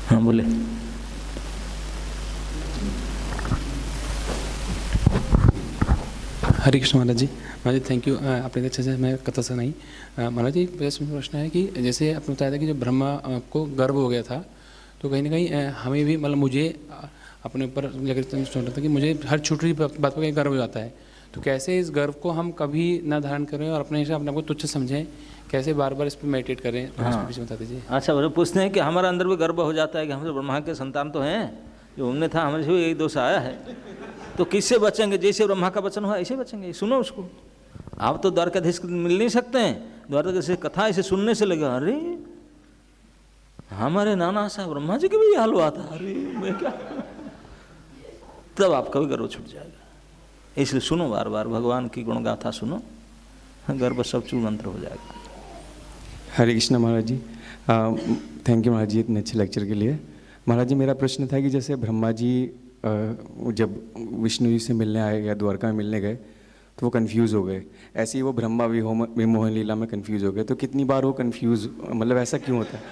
हाँ बोले। हरे कृष्ण महाराज जी। महाराज जी थैंक यू, आपने अच्छे से मैं कथा सुनाई। महाराज जी प्रश्न है कि जैसे आपने बताया था कि जब ब्रह्मा को गर्व हो गया था, तो कहीं ना कहीं हमें भी मतलब मुझे अपने ऊपर लेकर सोच रहा था कि मुझे हर छोटी बात पर गर्व हो जाता है। तो कैसे इस गर्व को हम कभी ना धारण करें और अपने हिसाब अपने को तुच्छ समझें, कैसे बार बार इस पर मेडिटेट करें, तो हाँ। बता दीजिए। अच्छा, वो पूछते हैं कि हमारे अंदर भी गर्व हो जाता है कि हम तो ब्रह्मा के संतान तो हैं, जो हमने था हमारे से यही दोष आया है, तो किससे बचेंगे? जैसे ब्रह्मा का वचन हुआ ऐसे बचेंगे। सुनो उसको। आप तो द्वारकाधीश को मिल नहीं सकते हैं, द्वारकाधीश से कथा ऐसे सुनने से लगा अरे हमारे नाना साहब ब्रह्मा जी के भी हाल हुआ था, अरे मैं क्या, तब आपका भी गर्व छूट जाएगा। इसलिए सुनो बार बार भगवान की गुणगाथा सुनो, गर्व सब चूरमंत्र हो जाएगा। हरे कृष्ण महाराज जी, थैंक यू महाराज जी इतने अच्छे लेक्चर के लिए। महाराज जी मेरा प्रश्न था कि जैसे ब्रह्मा जी जब विष्णु जी से मिलने आए या द्वारका में मिलने गए तो वो कंफ्यूज हो गए, ऐसे ही वो ब्रह्मा विमोहन लीला में कंफ्यूज हो गए, तो कितनी बार वो कंफ्यूज, मतलब ऐसा क्यों होता है,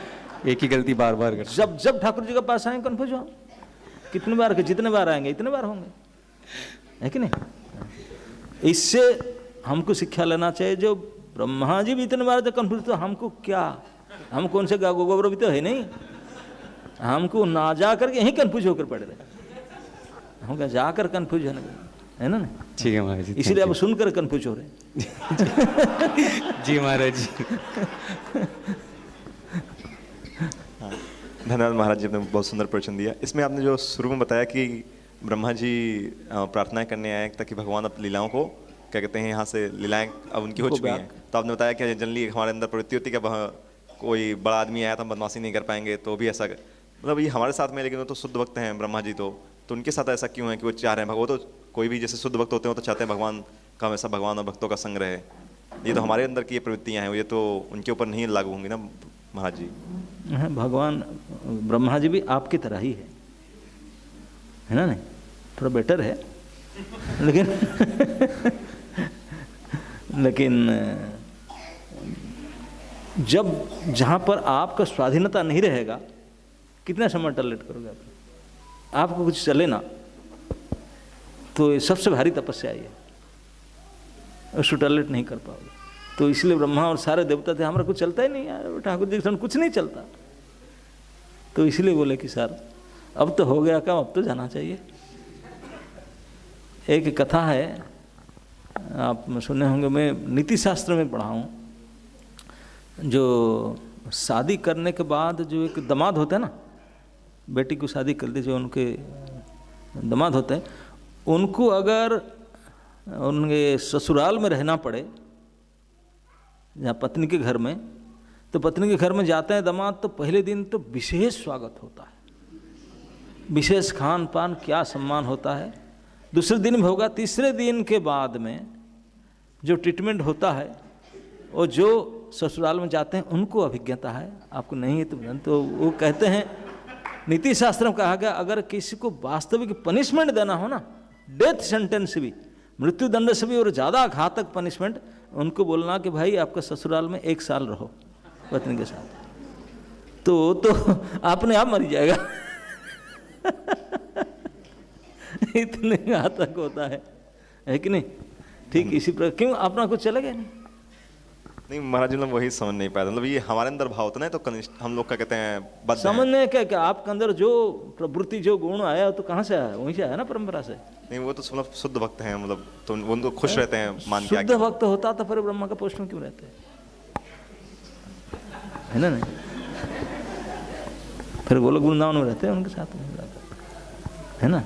एक ही गलती बार बार करते? जब जब ठाकुर जी के पास आए कंफ्यूज हो, कितने बार के जितने बार आएंगे इतने बार होंगे, है कि नहीं? इससे हमको शिक्षा लेना चाहिए। जो ब्रह्मा जी भी इतने बार जब कंफ्यूज, तो हमको क्या, हम कौन से गोबर भी तो है नहीं, हमको ना जा करके यहीं कंफ्यूज होकर पड़े रहे, हम जाकर कंफ्यूज है ना। ठीक है महाराज जी, इसलिए अब सुनकर कंफ्यूज हो रहे जी महाराज जी। धन्यवाद महाराज जी, आपने बहुत सुंदर प्रवचन दिया। इसमें आपने जो शुरू में बताया कि ब्रह्मा जी प्रार्थना करने आए ताकि भगवान अब लीलाओं को क्या कहते हैं, यहाँ से लीलाएं अब उनकी हो चुकी हैं, तो आपने बताया कि जनरली हमारे अंदर प्रवृत्ति होती है कि कोई बड़ा आदमी आया तो हम बदमाशी नहीं कर पाएंगे, तो भी ऐसा मतलब ये हमारे साथ में, लेकिन वो तो शुद्ध भक्त हैं ब्रह्मा जी, तो उनके साथ ऐसा क्यों है कि वो चाह रहे हैं, वो तो कोई भी जैसे शुद्ध भक्त होते हैं तो चाहते हैं भगवान का हमेशा भगवान और भक्तों का संग रहे। ये तो हमारे अंदर की ये प्रवृत्तियाँ हैं, ये तो उनके ऊपर नहीं लागू होंगी ना महाराज जी? भगवान ब्रह्मा जी भी आपकी तरह ही है ना, नहीं थोड़ा बेटर है, लेकिन जब जहाँ पर आपका स्वाधीनता नहीं रहेगा, कितना समय टॉलरेट करोगे आप? आपको कुछ चले ना, तो ये सबसे भारी तपस्या है, उसको टॉलरेट नहीं कर पाओगे। तो इसलिए ब्रह्मा और सारे देवता थे, हमारा कुछ चलता ही नहीं यार, ठाकुर जी के कुछ नहीं चलता, तो इसलिए बोले कि सर अब तो हो गया काम, अब तो जाना चाहिए। एक कथा है, आप सुने होंगे, मैं नीति शास्त्र में पढ़ा हूँ, जो शादी करने के बाद जो एक दामाद होता है ना, बेटी को शादी कर दी, जो उनके दामाद होते हैं, उनको अगर उनके ससुराल में रहना पड़े, जहाँ पत्नी के घर में, तो पत्नी के घर में जाते हैं दामाद, तो पहले दिन तो विशेष स्वागत होता है, विशेष खान पान, क्या सम्मान होता है। दूसरे दिन भी होगा, तीसरे दिन के बाद में जो ट्रीटमेंट होता है, और जो ससुराल में जाते हैं उनको अभिज्ञता है, आपको नहीं है तो वो कहते हैं, नीति शास्त्र में कहा गया, अगर किसी को वास्तविक पनिशमेंट देना हो ना, डेथ सेंटेंस भी, मृत्यु दंड से भी और ज़्यादा घातक पनिशमेंट, उनको बोलना कि भाई आपका ससुराल में 1 साल रहो पत्नी के साथ, तो आपने आप मर जाएगा। इतने घातक होता है कि नहीं? ठीक इसी प्रकार क्यों अपना कुछ चलेगा नहीं महाराज जी, मतलब वही समझ नहीं पाया, मतलब ये हमारे अंदर भाव होता है, तो हम लोग क्या कहते हैं, समझने क्या आपके अंदर जो प्रवृत्ति, जो गुण आया, तो कहाँ से आया? वहीं से आया ना, परंपरा से। नहीं, वो तो मतलब शुद्ध भक्त हैं, मतलब तो उनको खुश रहते हैं मान के। शुद्ध भक्त होता तो फिर ब्रह्मा का पोस्ट में क्यों रहते हैं, है ना? नहीं, फिर गोलोक वृंदावन में रहते हैं उनके साथ में, है ना?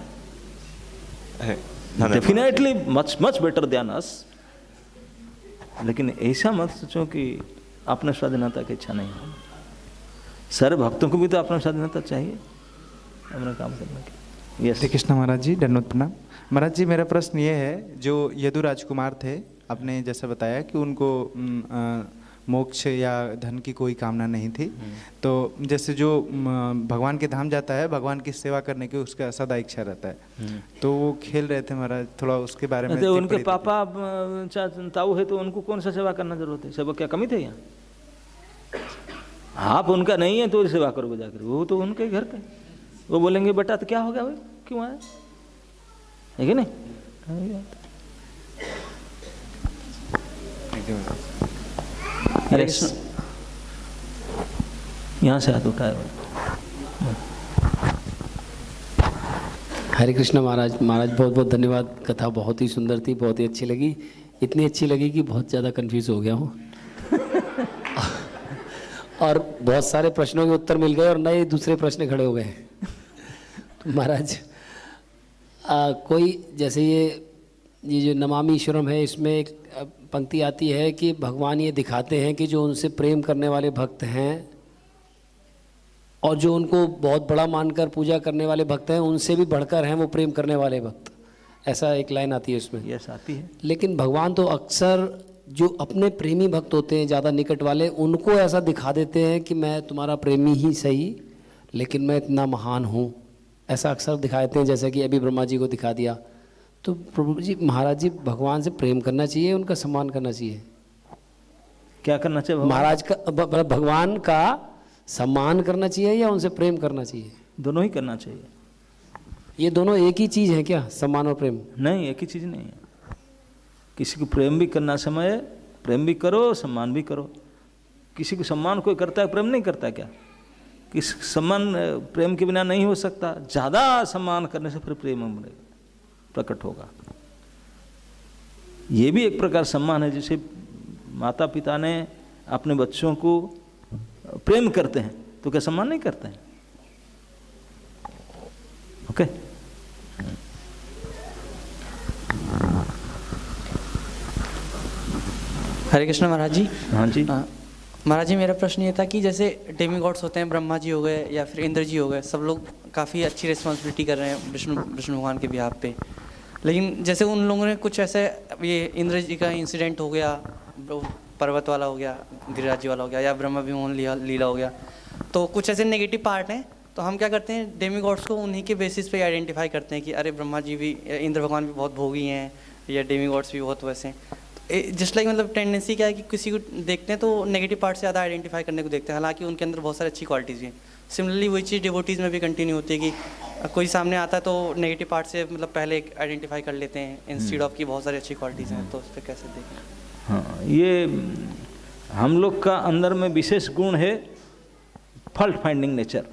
Definitely much much better than us, लेकिन ऐसा मत सोचो कि अपने स्वाधीनता की इच्छा नहीं हो। सारे भक्तों को भी तो अपना स्वाधीनता चाहिए अपना काम करने की। श्री कृष्ण महाराज जी, दंडवत प्रणाम। महाराज जी, मेरा प्रश्न ये है, जो यदु राजकुमार थे, आपने जैसा बताया कि उनको मोक्ष या धन की कोई कामना नहीं थी, तो जैसे जो भगवान के धाम जाता है, भगवान की सेवा करने की उसका सदा इच्छा रहता है, तो वो खेल रहे थे महाराज, थोड़ा उसके बारे में। तो उनके पापा ताऊ है, तो उनको कौन सा सेवा करना जरूरत है? सेवा क्या कमी थे यहाँ? आप उनका नहीं है तो सेवा करोगे जाकर, वो तो उनके घर का, वो बोलेंगे बेटा तो क्या हो गया भाई, क्यों आया, है कि नहीं? अरे यहाँ से हाथ उठाए। हरे कृष्ण महाराज। महाराज बहुत बहुत धन्यवाद, कथा बहुत ही सुंदर थी, बहुत ही अच्छी लगी, इतनी अच्छी लगी कि बहुत ज़्यादा कंफ्यूज हो गया हूँ। और बहुत सारे प्रश्नों के उत्तर मिल गए और नए दूसरे प्रश्न खड़े हो गए। महाराज कोई जैसे ये जो नमामि ईश्वरम है, इसमें एक पंक्ति आती है कि भगवान ये दिखाते हैं कि जो उनसे प्रेम करने वाले भक्त हैं और जो उनको बहुत बड़ा मानकर पूजा करने वाले भक्त हैं, उनसे भी बढ़कर हैं वो प्रेम करने वाले भक्त। ऐसा एक लाइन आती है उसमें। यस, आती है। लेकिन भगवान तो अक्सर जो अपने प्रेमी भक्त होते हैं, ज़्यादा निकट वाले, उनको ऐसा दिखा देते हैं कि मैं तुम्हारा प्रेमी ही सही, लेकिन मैं इतना महान हूँ। ऐसा अक्सर दिखाते हैं, जैसा कि अभी ब्रह्मा जी को दिखा दिया। तो प्रभु जी, महाराज जी, भगवान से प्रेम करना चाहिए, उनका सम्मान करना चाहिए? क्या करना चाहिए महाराज का? भगवान का सम्मान करना चाहिए या उनसे प्रेम करना चाहिए? दोनों ही करना चाहिए। ये दोनों एक ही चीज़ है क्या, सम्मान और प्रेम? नहीं, एक ही चीज़ नहीं है। किसी को प्रेम भी करना समय प्रेम भी करो, सम्मान भी करो। किसी को सम्मान कोई करता है, प्रेम नहीं करता क्या? किस सम्मान प्रेम के बिना नहीं हो सकता। ज़्यादा सम्मान करने से फिर प्रेम प्रकट होगा। ये भी एक प्रकार सम्मान है। जैसे माता पिता ने अपने बच्चों को प्रेम करते हैं तो क्या सम्मान नहीं करते हैं? ओके। हरे कृष्ण महाराज जी। हाँ जी। महाराज जी, मेरा प्रश्न ये था कि जैसे डेमीगॉड्स होते हैं, ब्रह्मा जी हो गए या फिर इंद्र जी हो गए, सब लोग काफ़ी अच्छी रिस्पॉन्सिबिलिटी कर रहे हैं विष्णु भगवान के बिहाफ पे। लेकिन जैसे उन लोगों ने कुछ ऐसे, ये इंद्र जी का इंसिडेंट हो गया, पर्वत वाला हो गया, गिरिराज जी वाला हो गया, या ब्रह्मा विमोहन लीला हो गया, तो कुछ ऐसे नेगेटिव पार्ट हैं। तो हम क्या करते हैं, डेमीगॉड्स को उन्हीं के बेसिस पे आइडेंटिफाई करते हैं कि अरे ब्रह्मा जी भी, इंद्र भगवान भी बहुत भोगी हैं, या डेमीगॉड्स भी बहुत वैसे हैं। जस्ट लाइक मतलब टेंडेंसी क्या है कि किसी को देखते हैं तो नेगेटिव पार्ट से ज़्यादा आइडेंटिफाई करने को देखते हैं, हालांकि उनके अंदर बहुत सारी अच्छी क्वालिटीज़ हैं। सिमिलरली वही चीज़ डिवोटीज़ में भी कंटिन्यू होती है कि कोई सामने आता है तो नेगेटिव पार्ट से मतलब पहले आइडेंटिफाई कर लेते हैं इंस्टीड ऑफ की बहुत सारी अच्छी क्वालिटीज़ हैं। तो उस पर कैसे देखें? हाँ, ये हम लोग का अंदर में विशेष गुण है फॉल्ट फाइंडिंग नेचर।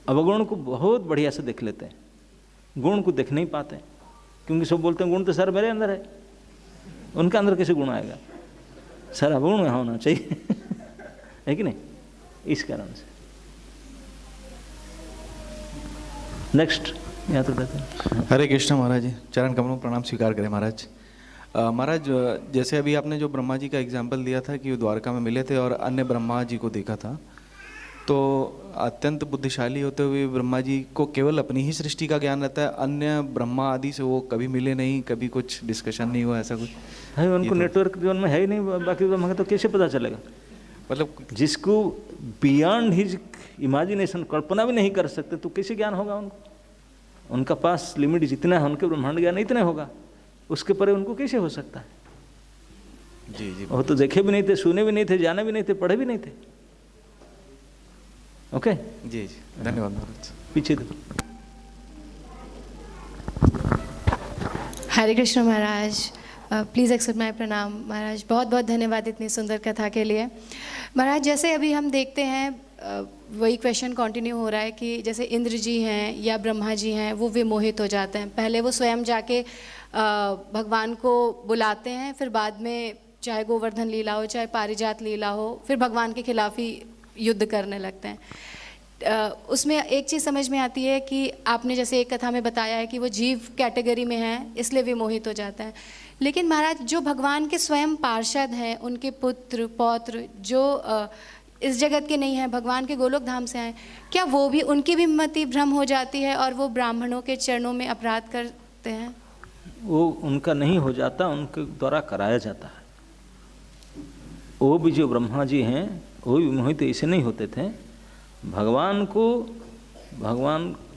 अवगुण को बहुत बढ़िया से देख लेते हैं, गुण को देख नहीं पाते, क्योंकि सब बोलते हैं गुण तो सर मेरे अंदर है, उनका अंदर कैसे गुण आएगा? सर अवगुण में होना चाहिए है कि नहीं? इस कारण से। नेक्स्ट यहाँ तो कहते हैं। हरे कृष्ण महाराज जी, चरण कमलों प्रणाम स्वीकार करें महाराज। महाराज, जैसे अभी आपने जो ब्रह्मा जी का एग्जाम्पल दिया था कि वो द्वारका में मिले थे और अन्य ब्रह्मा जी को देखा था, तो अत्यंत बुद्धिशाली होते हुए ब्रह्मा जी को केवल अपनी ही सृष्टि का ज्ञान रहता है, अन्य ब्रह्मा आदि से वो कभी मिले नहीं, कभी कुछ डिस्कशन नहीं हुआ, ऐसा कुछ है? उनको नेटवर्क जीवन में है ही नहीं, बाकी ब्रह्मा तो कैसे पता चलेगा? मतलब जिसको बियॉन्ड हिज इमेजिनेशन, कल्पना भी नहीं कर सकते, तो कैसे ज्ञान होगा उनको? उनका पास लिमिट जितना है, उनके ब्रह्मांड ज्ञान इतना होगा, उसके परे उनको कैसे हो सकता है? जी जी। वो तो देखे भी नहीं थे, सुने भी नहीं थे, जाने भी नहीं थे, पढ़े भी नहीं थे। ओके जी जी, धन्यवाद महाराज। पीछे देखो। हरे कृष्ण महाराज, प्लीज़ एक्सेप्ट माय प्रणाम महाराज। बहुत बहुत धन्यवाद इतनी सुंदर कथा के लिए महाराज। जैसे अभी हम देखते हैं वही क्वेश्चन कंटिन्यू हो रहा है कि जैसे इंद्र जी हैं या ब्रह्मा जी हैं, वो विमोहित हो जाते हैं। पहले वो स्वयं जाके भगवान को बुलाते हैं, फिर बाद में चाहे गोवर्धन लीला हो, चाहे पारिजात लीला हो, फिर भगवान के खिलाफ ही युद्ध करने लगते हैं। उसमें एक चीज़ समझ में आती है कि आपने जैसे एक कथा में बताया है कि वो जीव कैटेगरी में हैं, इसलिए विमोहित हो जाता है। लेकिन महाराज, जो भगवान के स्वयं पार्षद हैं, उनके पुत्र पौत्र जो इस जगत के नहीं हैं, भगवान के गोलोक धाम से आए, क्या वो भी, उनकी भी मति भ्रम हो जाती है और वो ब्राह्मणों के चरणों में अपराध करते हैं? वो उनका नहीं हो जाता, उनके द्वारा कराया जाता है। वो भी जो ब्रह्मा जी हैं वो भी विमोहित ऐसे नहीं होते थे। भगवान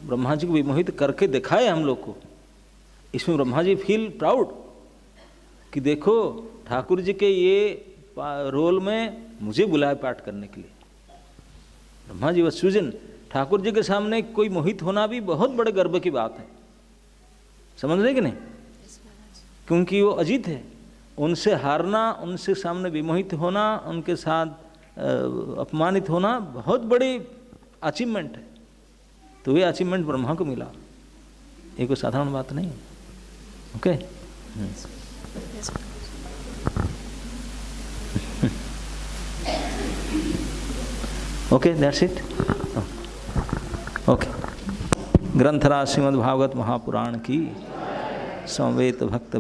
ब्रह्मा जी को विमोहित करके दिखाए हम लोग को। इसमें ब्रह्मा जी फील प्राउड कि देखो ठाकुर जी के ये रोल में मुझे बुलाया पाठ करने के लिए। ब्रह्मा जी वह सुजन, ठाकुर जी के सामने कोई मोहित होना भी बहुत बड़े गर्व की बात है, समझ रहे कि नहीं? क्योंकि वो अजीत है, उनसे हारना, उनसे सामने विमोहित होना, उनके साथ अपमानित होना बहुत बड़ी अचीवमेंट है। तो ये अचीवमेंट ब्रह्मा को मिला, ये कोई साधारण बात नहीं है। Okay okay, that's it. Okay. ग्रंथराज श्रीमद् भागवत महापुराण की समवेत भक्त